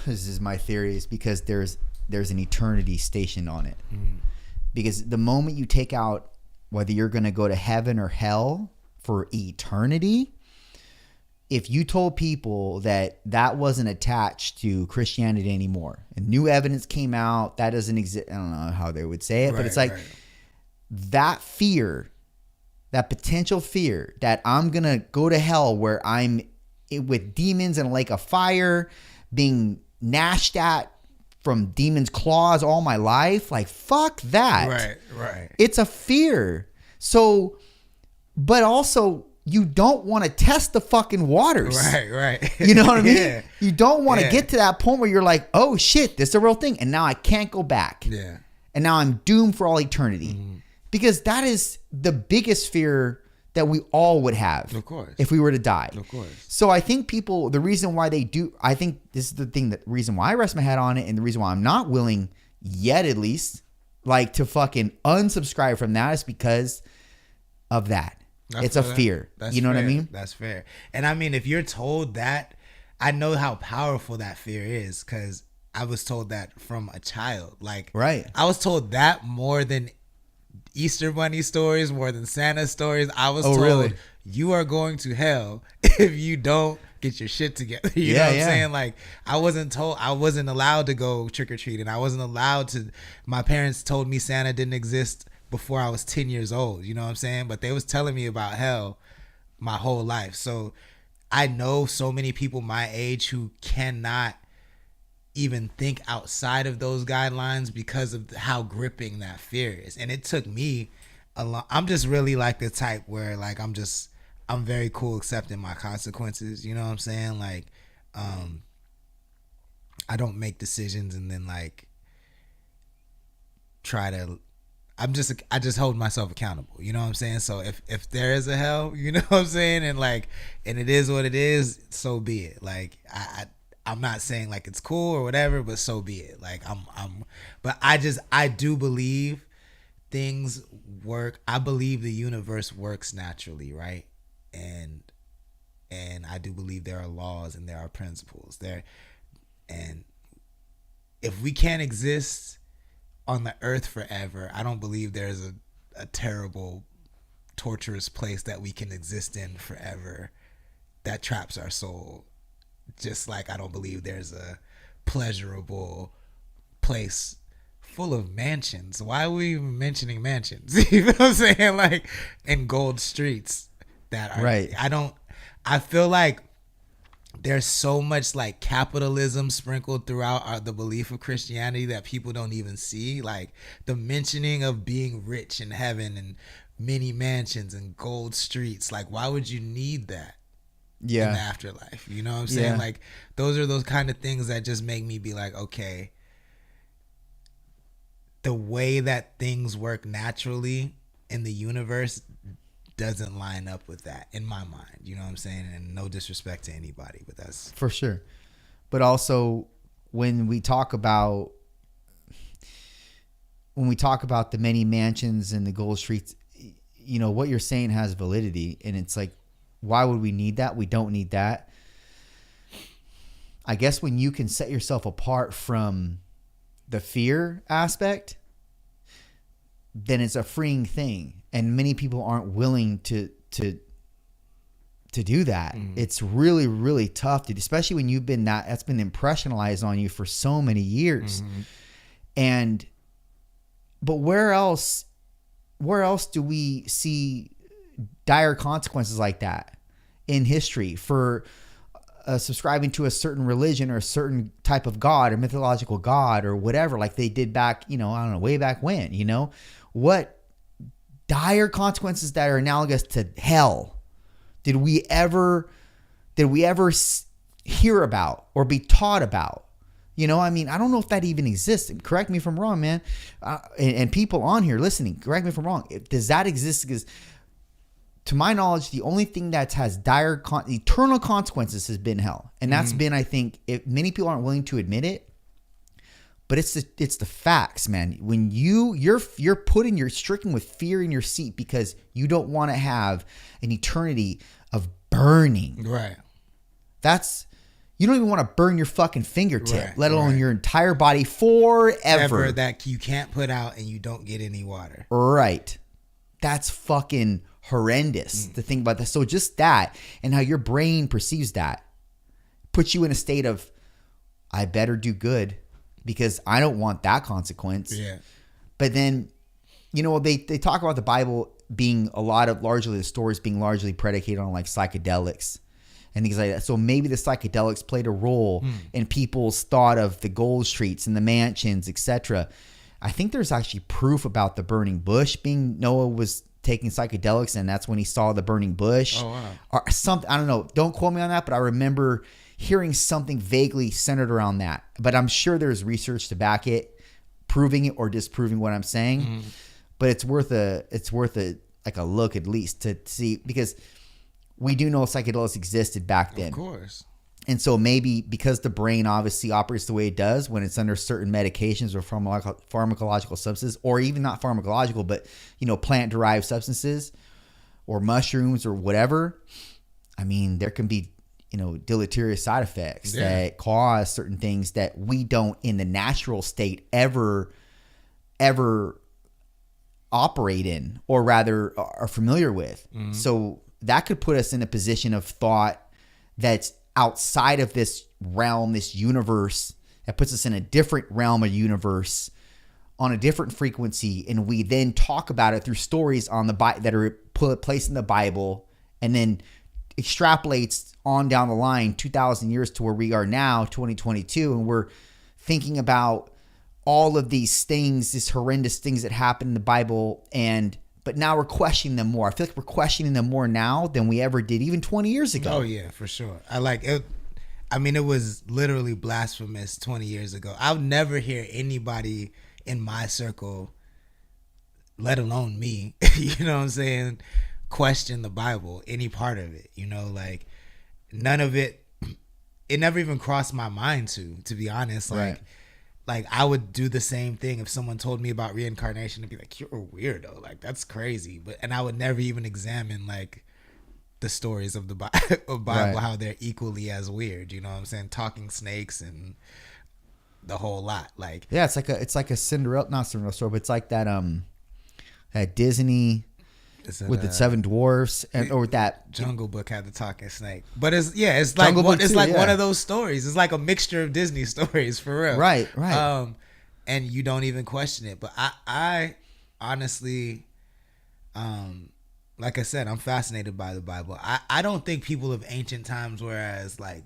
This is my theory, is because there's an eternity stationed on it. Because the moment you take out whether you're going to go to heaven or hell for eternity, if you told people that wasn't attached to Christianity anymore and new evidence came out, that doesn't exist. I don't know how they would say it, but it's like that fear, that potential fear that I'm going to go to hell where I'm with demons in a lake of fire, being gnashed at from demons' claws all my life. Like, fuck that. Right. It's a fear. So, but also you don't want to test the fucking waters. Right. You know what I mean? You don't want to get to that point where you're like, oh shit, this is a real thing. And now I can't go back. Yeah. And now I'm doomed for all eternity. Because that is the biggest fear that we all would have, of course, if we were to die. Of course. So I think people, the reason why they do, I think this is the thing, that reason why I rest my hat on it, and the reason why I'm not willing yet, at least, like to fucking unsubscribe from that, is because of that. It's a fear. You know what I mean? That's fair. And I mean, if you're told that, I know how powerful that fear is, because I was told that from a child. Like, I was told that more than Easter Bunny stories, more than Santa stories. I was told, you are going to hell if you don't get your shit together. You know what I'm saying? Like, I wasn't allowed to go trick-or-treating. I wasn't allowed to. My parents told me Santa didn't exist before I was 10 years old. You know what I'm saying? But they was telling me about hell my whole life. So I know so many people my age who cannot even think outside of those guidelines because of how gripping that fear is. And it took me a lot. I'm just really like the type where like I'm very cool accepting my consequences. You know what I'm saying? Like, I don't make decisions and then like I just hold myself accountable. You know what I'm saying? So if there is a hell, you know what I'm saying? And it is what it is, so be it. Like, I'm not saying like it's cool or whatever, but so be it. Like but I do believe things work. I believe the universe works naturally, right? And I do believe there are laws and there are principles there. And if we can't exist on the earth forever, I don't believe there's a terrible, torturous place that we can exist in forever that traps our soul. Just like I don't believe there's a pleasurable place full of mansions. Why are we even mentioning mansions? You know what I'm saying? Like, in gold streets that are I feel like there's so much like capitalism sprinkled throughout the belief of Christianity that people don't even see. Like the mentioning of being rich in heaven and many mansions and gold streets. Like, why would you need that? In the afterlife, you know what I'm saying? Like, those are those kind of things that just make me be like, okay, the way that things work naturally in the universe doesn't line up with that in my mind. You know what I'm saying? And no disrespect to anybody, but that's for sure. But also, when we talk about the many mansions and the gold streets, you know, what you're saying has validity, and it's like, why would we need that? We don't need that. I guess when you can set yourself apart from the fear aspect, then it's a freeing thing. And many people aren't willing to to do that. It's really, really tough, dude, especially when you've been that's been impressionalized on you for so many years. But where else do we see dire consequences like that in history for subscribing to a certain religion or a certain type of god or mythological god or whatever, like they did back, I don't know, way back when, what dire consequences that are analogous to hell did we ever hear about or be taught about? I don't know if that even exists. Correct me if I'm wrong, man. And people on here listening, correct me if I'm wrong. Does that exist? Because to my knowledge, the only thing that has dire eternal consequences has been hell. And that's been, I think, many people aren't willing to admit it, but it's the facts, man. When you're stricken with fear in your seat because you don't want to have an eternity of burning. Right. You don't even want to burn your fucking fingertip, let alone your entire body forever. That you can't put out and you don't get any water. Right. That's fucking horrendous to think about that. So just that and how your brain perceives that puts you in a state of, I better do good because I don't want that consequence. Yeah. But then, they talk about the Bible being the stories being largely predicated on like psychedelics and things like that. So maybe the psychedelics played a role in people's thought of the gold streets and the mansions, etc. I think there's actually proof about the burning bush being Noah was taking psychedelics and that's when he saw the burning bush. Oh, wow. Or something. I don't know. Don't quote me on that, but I remember hearing something vaguely centered around that. But I'm sure there's research to back it, proving it or disproving what I'm saying. But it's worth a look at least to see, because we do know psychedelics existed back then. Of course. And so maybe because the brain obviously operates the way it does when it's under certain medications or pharmacological substances, or even not pharmacological, but, plant-derived substances or mushrooms or whatever. I mean, there can be, deleterious side effects that cause certain things that we don't in the natural state ever operate in, or rather are familiar with. So that could put us in a position of thought that's outside of this realm, this universe, that puts us in a different realm of universe on a different frequency. And we then talk about it through stories on that are placed in the Bible, and then extrapolates on down the line 2,000 years to where we are now, 2022. And we're thinking about all of these things, these horrendous things that happen in the Bible, but now we're questioning them more. I feel like we're questioning them more now than we ever did even 20 years ago. Oh yeah, for sure. I like it. I mean, it was literally blasphemous 20 years ago. I'll never hear anybody in my circle, let alone me, you know what I'm saying, question the Bible, any part of it, like none of it. It never even crossed my mind to be honest. Like I would do the same thing if someone told me about reincarnation and be like, you're a weirdo. Like, that's crazy. And I would never even examine like the stories of the Bible, how they're equally as weird. You know what I'm saying? Talking snakes and the whole lot. Like, yeah, it's like a not Cinderella story, but it's like that Disney with the seven dwarfs or that Jungle Book had the talking snake. But it's like one of those stories. It's like a mixture of Disney stories for real. Right. And you don't even question it. But I honestly, like I said, I'm fascinated by the Bible. I don't think people of ancient times were as like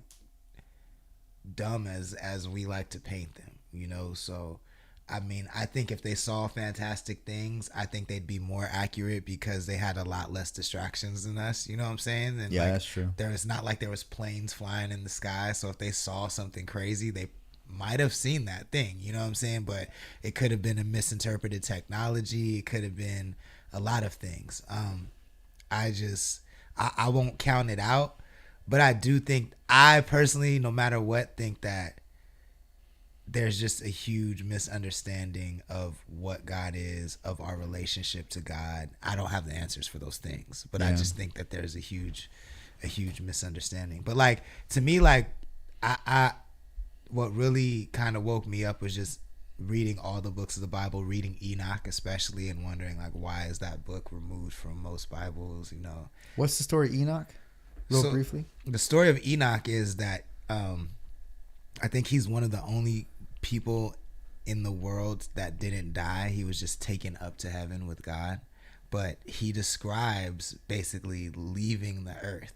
dumb as we like to paint them, so I mean, I think if they saw fantastic things, I think they'd be more accurate because they had a lot less distractions than us. You know what I'm saying? And yeah, that's true. It's not like there was planes flying in the sky. So if they saw something crazy, they might have seen that thing. You know what I'm saying? But it could have been a misinterpreted technology. It could have been a lot of things. I won't count it out. But I do think, I personally, no matter what, think that there's just a huge misunderstanding of what God is, of our relationship to God. I don't have the answers for those things, but I just think that there's a huge misunderstanding. But like, to me, like I what really kind of woke me up was just reading all the books of the Bible, reading Enoch especially, and wondering like, why is that book removed from most Bibles? What's the story of Enoch? real briefly? The story of Enoch is that I think he's one of the only people in the world that didn't die. He was just taken up to heaven with God. But he describes basically leaving the earth.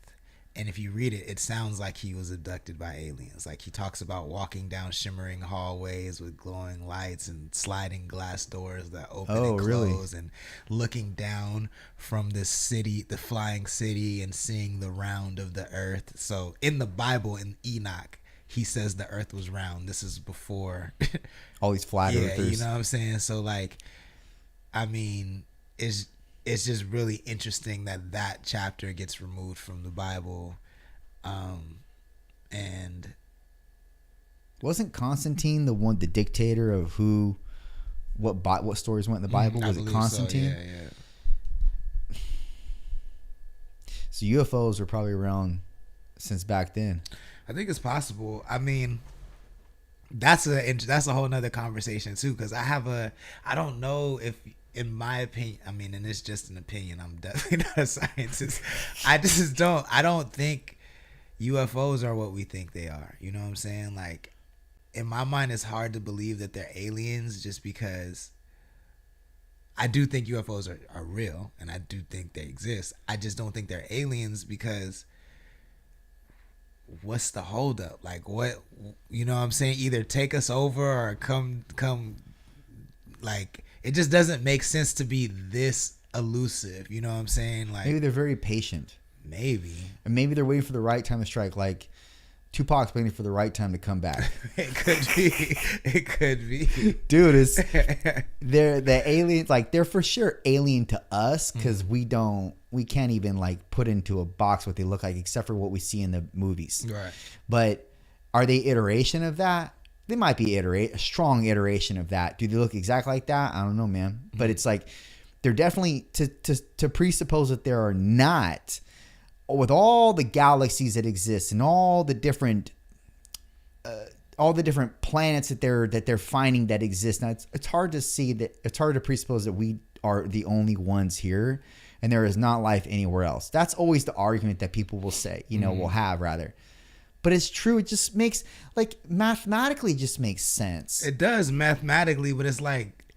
And if you read it, it sounds like he was abducted by aliens. Like he talks about walking down shimmering hallways with glowing lights and sliding glass doors that open and close, and looking down from this city, the flying city, and seeing the round of the earth. So in the Bible, in Enoch, he says the earth was round. This is before all these flat earthers. You know what I'm saying? So like, I mean, it's just really interesting that chapter gets removed from the Bible. And wasn't Constantine the dictator of what stories went in the Bible? Was it Constantine? So, yeah. So UFOs are probably around since back then. I think it's possible. I mean, that's a whole nother conversation too, because I don't know if, in my opinion, I mean, and it's just an opinion, I'm definitely not a scientist. I don't think UFOs are what we think they are. You know what I'm saying? Like, in my mind, it's hard to believe that they're aliens, just because I do think UFOs are real, and I do think they exist. I just don't think they're aliens, because what's the holdup? Like, what, you know what I'm saying? Either take us over or come, like, it just doesn't make sense to be this elusive. You know what I'm saying? Like, maybe they're very patient. Maybe. And maybe they're waiting for the right time to strike. Like Tupac's waiting for the right time to come back. It could be. Dude, they're the aliens. Like, they're for sure alien to us, because we can't even like put into a box what they look like, except for what we see in the movies. Right. But are they iteration of that? They might be a strong iteration of that. Do they look exactly like that? I don't know, man. But it's like, they're definitely, to presuppose that there are not, with all the galaxies that exist and all the different planets that they're finding that exist. Now, it's hard to see that, it's hard to presuppose that we are the only ones here and there is not life anywhere else. That's always the argument that people will say, will have rather. But it's true. It just makes, like, mathematically just makes sense. It does mathematically, but it's like,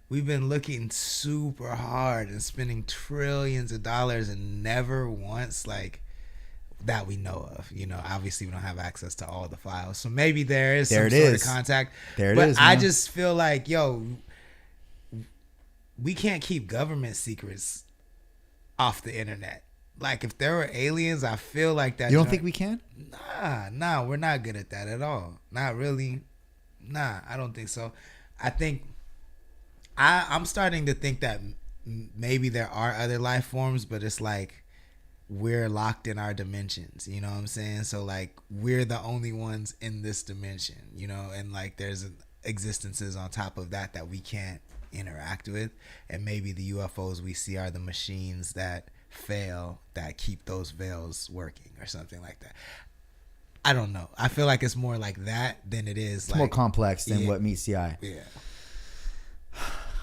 we've been looking super hard and spending trillions of dollars, and never once, like, that we know of. Obviously we don't have access to all the files. So maybe there is some sort of contact. There it is. But I just feel like, we can't keep government secrets off the internet. Like, if there were aliens, I feel like that. You don't think we can? Nah, we're not good at that at all. Not really. Nah, I don't think so. I think I'm starting to think that maybe there are other life forms, but it's like we're locked in our dimensions. You know what I'm saying? So, like, we're the only ones in this dimension, and like there's existences on top of that we can't interact with. And maybe the UFOs we see are the machines that fail that keep those veils working or something like that. I don't know. I feel like it's more like that than it is. It's more complex than what meets the eye. Yeah.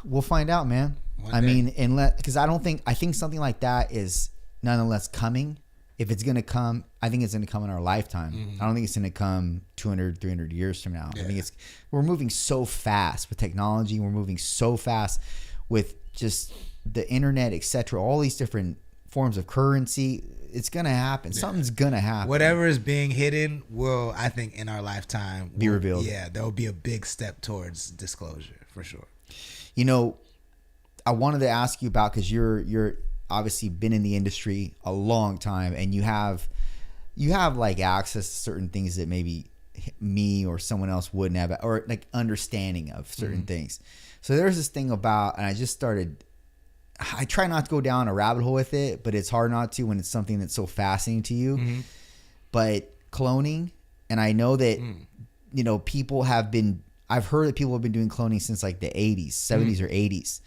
We'll find out, man. I mean, because I think something like that is nonetheless coming. If it's going to come, I think it's going to come in our lifetime. I don't think it's going to come 200, 300 years from now. Yeah. I think we're moving so fast with technology. We're moving so fast with just the internet, etc. All these different forms of currency. It's going to happen. Yeah. Something's going to happen. Whatever is being hidden will, I think, in our lifetime be revealed. Yeah, there will be a big step towards disclosure for sure. I wanted to ask you about, because you're obviously been in the industry a long time, and you have like access to certain things that maybe me or someone else wouldn't have, or like understanding of certain things. So there's this thing about, and I try not to go down a rabbit hole with it, but it's hard not to when it's something that's so fascinating to you. But cloning, and I know that people have been, I've heard that people have been doing cloning since like the 80s, 70s or 80s.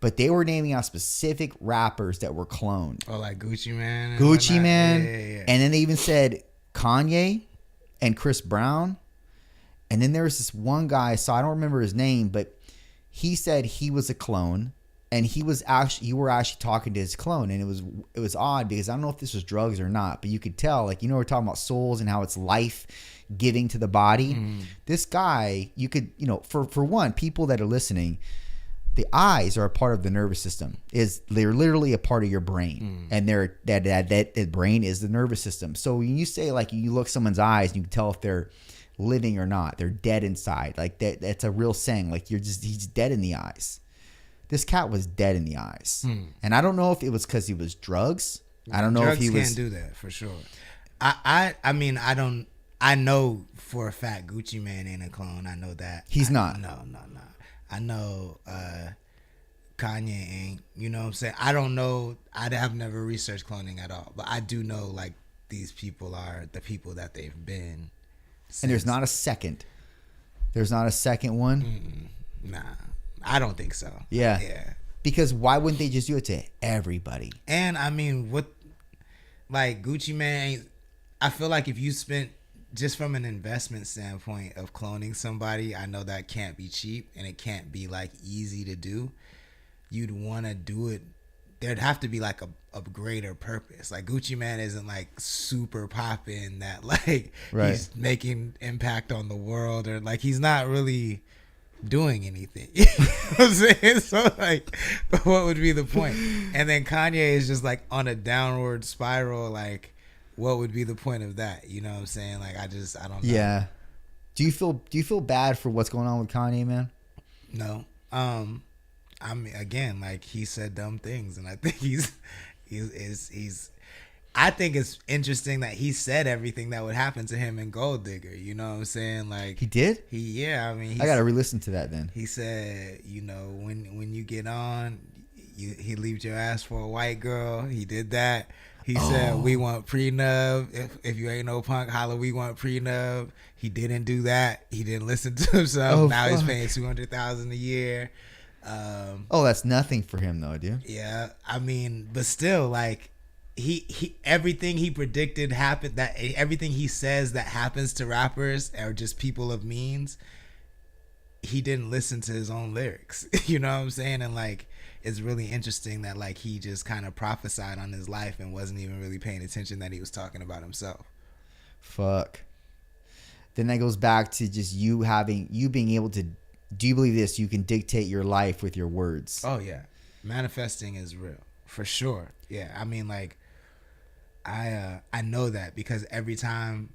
But they were naming out specific rappers that were cloned. Oh, like Gucci Mane? Gucci Mane. Yeah. And then they even said Kanye and Chris Brown. And then there was this one guy, so I don't remember his name, but he said he was a clone. And you were actually talking to his clone, and it was odd because I don't know if this was drugs or not, but you could tell, like, we're talking about souls and how it's life giving to the body. This guy, you could, for one, people that are listening, the eyes are a part of the nervous system. They're literally a part of your brain, and that brain is the nervous system. So when you say, like, you look someone's eyes and you can tell if they're living or not, they're dead inside. Like that's a real saying. Like he's dead in the eyes. This cat was dead in the eyes, and I don't know if it was because he was drugs. I don't know if he was. Drugs can't do that for sure. I mean, I know for a fact Gucci Mane ain't a clone. I know that he's not. No. I know Kanye ain't. You know what I'm saying? I don't know. I have never researched cloning at all, but I do know, like, these people are the people that they've been. Since. And there's not a second. There's not a second one. Nah. I don't think so. Yeah. Because why wouldn't they just do it to everybody? And I mean, like, Gucci Mane, I feel like if you spent, just from an investment standpoint of cloning somebody, I know that can't be cheap and it can't be, like, easy to do. You'd want to do it. There'd have to be, like, a greater purpose. Like, Gucci Mane isn't, like, super popping that, like, he's making impact on the world, or, like, he's not really doing anything. You know what I'm saying? So, like, what would be the point? And then Kanye is just, like, on a downward spiral. Like, what would be the point of that? You know what I'm saying? Like, I don't know. Yeah. Do you feel bad for what's going on with Kanye, man? No. I mean, again, like, he said dumb things, and I think he's I think it's interesting that he said everything that would happen to him in Gold Digger. You know what I'm saying? Like, he did? I mean, I gotta re-listen to that then. He said, when you get on, he leaves your ass for a white girl. He did that. He said, we want prenup. If you ain't no punk, holla, we want prenup. He didn't do that. He didn't listen to himself. Now he's paying $200,000 a year. That's nothing for him though, dude. Yeah, I mean, but still, like, he everything he predicted happened. That everything he says that happens to rappers or just people of means, he didn't listen to his own lyrics. You know what I'm saying? And, like, it's really interesting that, like, he just kind of prophesied on his life and wasn't even really paying attention that he was talking about himself. Fuck. Then that goes back to just you being able to. Do you believe this? You can dictate your life with your words. Oh yeah, manifesting is real for sure. Yeah, I mean, like, I know that because every time,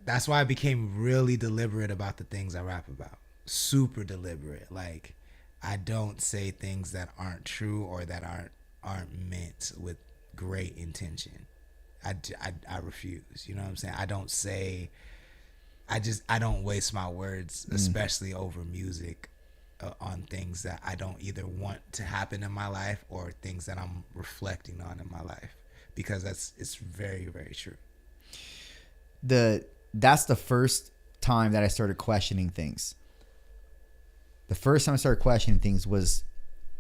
that's why I became really deliberate about the things I rap about. Super deliberate. Like, I don't say things that aren't true or that aren't meant with great intention. I refuse. You know what I'm saying? I don't say. I don't waste my words, especially over music, on things that I don't either want to happen in my life or things that I'm reflecting on in my life, because it's very, very true. That's the first time that I started questioning things. The first time I started questioning things was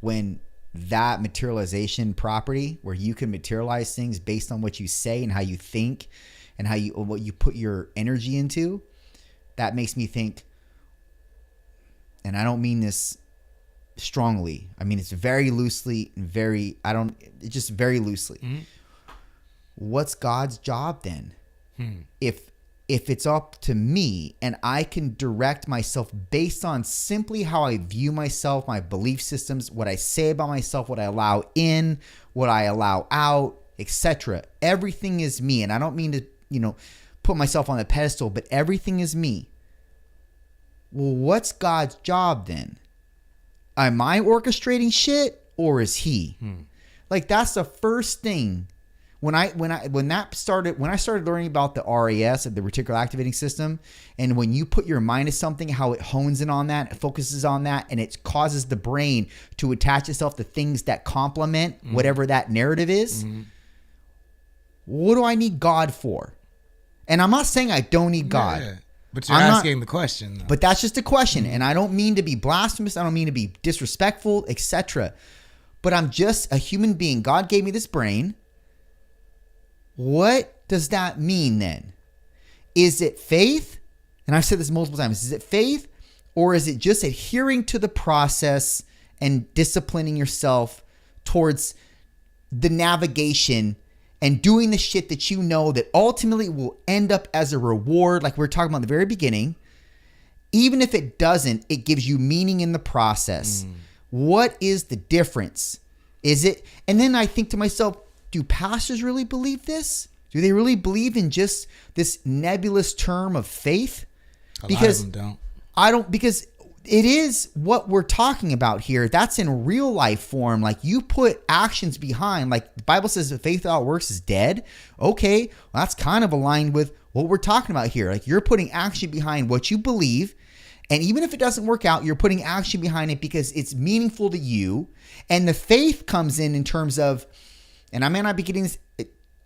when that materialization property, where you can materialize things based on what you say and how you think and what you put your energy into. That makes me think, and I don't mean this strongly. I mean, it's very loosely and just very loosely. Mm-hmm. What's God's job then? If it's up to me and I can direct myself based on simply how I view myself, my belief systems, what I say about myself, what I allow in, what I allow out, etc. Everything is me. And I don't mean to, put myself on the pedestal, but everything is me. Well, what's God's job then? Am I orchestrating shit or is he? Like, that's the first thing. When I started learning about the RAS, the reticular activating system, and when you put your mind to something, how it hones in on that, it focuses on that, and it causes the brain to attach itself to things that complement whatever that narrative is. What do I need God for? And I'm not saying I don't need God. Yeah, but you're asking the question, though. But that's just a question. And I don't mean to be blasphemous. I don't mean to be disrespectful, etc. But I'm just a human being. God gave me this brain. What does that mean then? Is it faith? And I've said this multiple times. Is it faith, or is it just adhering to the process and disciplining yourself towards the navigation and doing the shit that you know that ultimately will end up as a reward, like we were talking about in the very beginning. Even if it doesn't, it gives you meaning in the process. What is the difference? Is it? And then I think to myself, do pastors really believe this? Do they really believe in just this nebulous term of faith? Because a lot of them don't. I don't, because it is what we're talking about here. That's in real life form. Like, you put actions behind, like the Bible says that faith without works is dead. Okay, well, that's kind of aligned with what we're talking about here. Like, you're putting action behind what you believe. And even if it doesn't work out, you're putting action behind it because it's meaningful to you. And the faith comes in terms of, and I may not be getting this,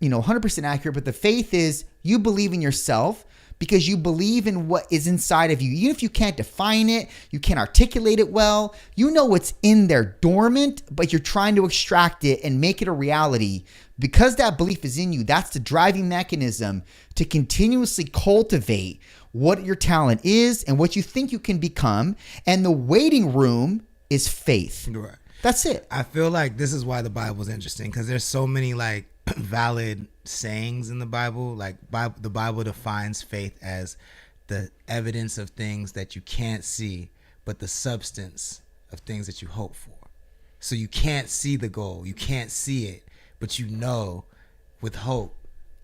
100% accurate, but the faith is you believe in yourself because you believe in what is inside of you. Even if you can't define it, you can't articulate it well, you know what's in there dormant, but you're trying to extract it and make it a reality. Because that belief is in you, that's the driving mechanism to continuously cultivate what your talent is and what you think you can become. And the waiting room is faith. Right. That's it. I feel like this is why the Bible is interesting, because there's so many like valid sayings in the Bible. Like the Bible defines faith as the evidence of things that you can't see, but the substance of things that you hope for. So you can't see the goal, you can't see it, but you know with hope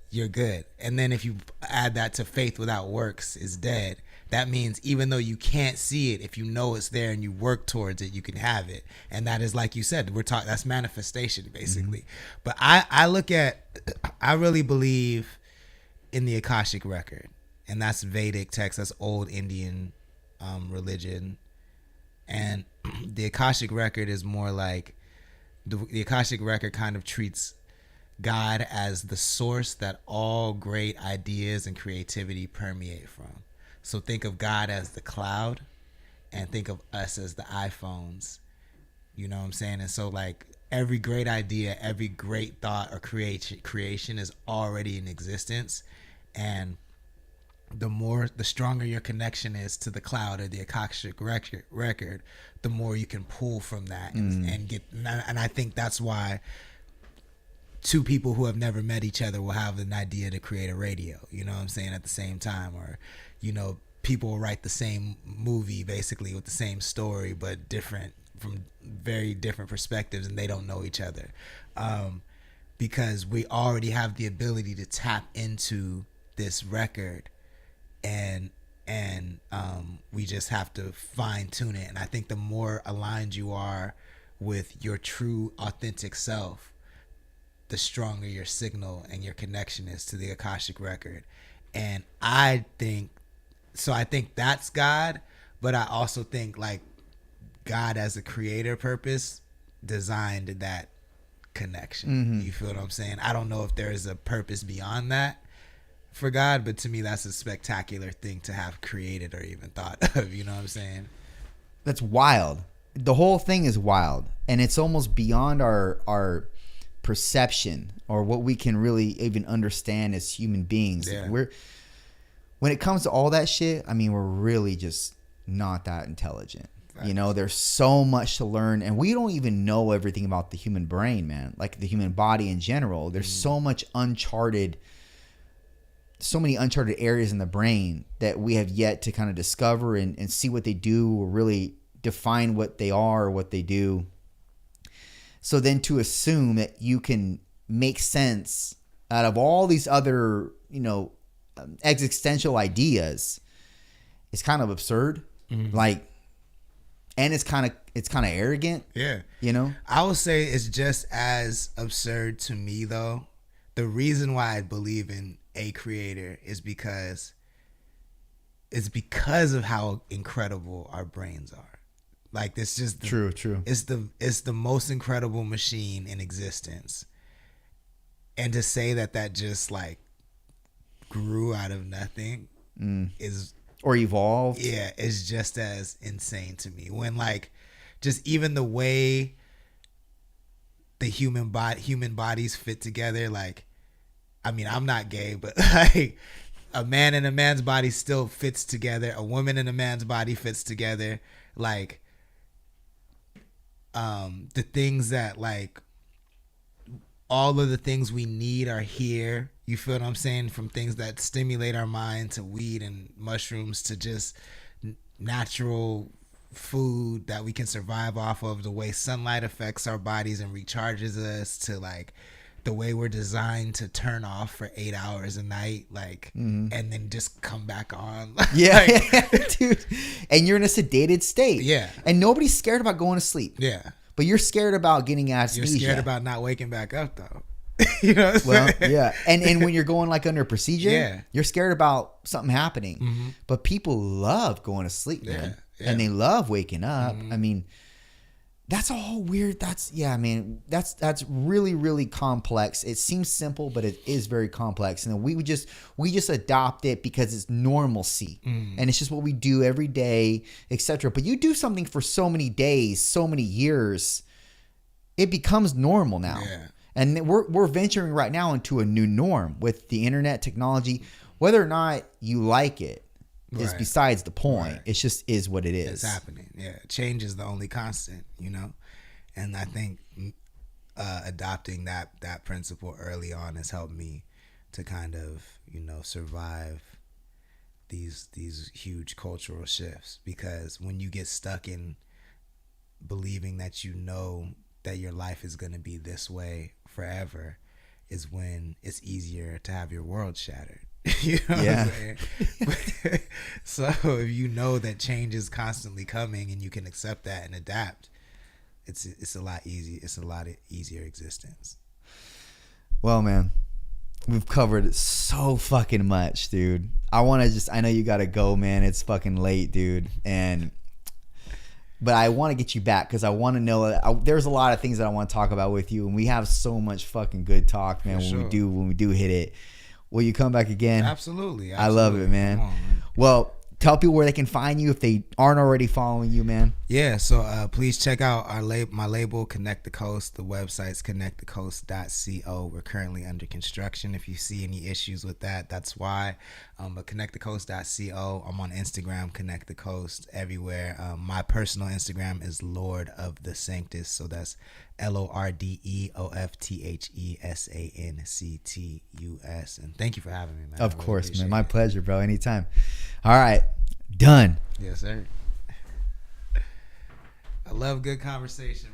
you're good. And then if you add that to faith without works is dead, that means even though you can't see it, if you know it's there and you work towards it, you can have it. And that is, like you said, that's manifestation basically. But I really believe in the Akashic record, and that's Vedic text, that's old Indian religion. And the Akashic record is more like the Akashic record kind of treats God as the source that all great ideas and creativity permeate from. So think of God as the cloud and think of us as the iPhones. You know what I'm saying? And so like every great idea, every great thought or creation is already in existence. And the stronger your connection is to the cloud or the Akashic record, the more you can pull from that and get. And I think that's why two people who have never met each other will have an idea to create a radio, you know what I'm saying, at the same time. Or, people will write the same movie basically with the same story, but different, from very different perspectives, and they don't know each other. Because we already have the ability to tap into this record and we just have to fine tune it. And I think the more aligned you are with your true authentic self, the stronger your signal and your connection is to the Akashic record. And I think that's God, but I also think like God as a creator purpose designed that connection. You feel what I'm saying? I don't know if there is a purpose beyond that for God, but to me that's a spectacular thing to have created or even thought of, you know what I'm saying? That's wild. The whole thing is wild, and it's almost beyond our perception or what we can really even understand as human beings. Yeah. When it comes to all that shit, I mean, we're really just not that intelligent. Right. There's so much to learn, and we don't even know everything about the human brain, man. Like the human body in general. There's so many uncharted areas in the brain that we have yet to kind of discover and see what they do, or really define what they are or what they do. So then to assume that you can make sense out of all these other, existential ideas is kind of absurd. Like, and it's kind of arrogant. Yeah. I would say it's just as absurd to me though. The reason why I believe in a creator is because of how incredible our brains are. Like, it's just true. It's the most incredible machine in existence. And to say that just like grew out of nothing is, or evolved. Yeah, it's just as insane to me. When like just even the way the human bodies fit together, like, I mean, I'm not gay, but like a man and a man's body still fits together. A woman and a man's body fits together. Like, the things that like all of the things we need are here. You feel what I'm saying? From things that stimulate our mind to weed and mushrooms to just natural food that we can survive off of, the way sunlight affects our bodies and recharges us, to like the way we're designed to turn off for 8 hours a night, like, and then just come back on. Yeah, dude. And you're in a sedated state. Yeah. And nobody's scared about going to sleep. Yeah. But you're scared about getting anesthesia. You're scared about not waking back up though. You know what I'm saying? Yeah. And when you're going like under procedure, Yeah. you're scared about something happening. Mm-hmm. But people love going to sleep, man. Yeah. And they love waking up. I mean, that's all weird. That's really, really complex. It seems simple, but it is very complex. And we just adopt it because it's normalcy. And it's just what we do every day, etc. But you do something for so many days, so many years, it becomes normal now. Yeah. And we're venturing right now into a new norm with the internet technology. Whether or not you like it is besides the point. Right. It just is what it is. It's happening. Yeah. Change is the only constant, you know? And I think adopting that principle early on has helped me to kind of, you know, survive these huge cultural shifts. Because when you get stuck in believing that you know that your life is going to be this way forever, is when it's easier to have your world shattered. You know what I'm saying? So if you know that change is constantly coming and you can accept that and adapt, it's a lot easier. It's a lot easier existence. Well, man, we've covered so fucking much, dude. I know you got to go, man. It's fucking late, dude. But I want to get you back because I want to know. There's a lot of things that I want to talk about with you, and we have so much fucking good talk, man. When we do hit it, will you come back again? Absolutely. I love it, man. Come on, man. Well, tell people where they can find you if they aren't already following you, man. Yeah, so please check out my label, Connect the Coast. The website's connectthecoast.co. We're currently under construction. If you see any issues with that, that's why. But connectthecoast.co. I'm on Instagram, Connect the Coast, everywhere. My personal Instagram is Lorde of the Sanctus. So that's LORDEOFTHESANCTUS. And thank you for having me, man. Of course, man. My pleasure, bro. Anytime. All right. Done. Yes, sir. I love good conversation,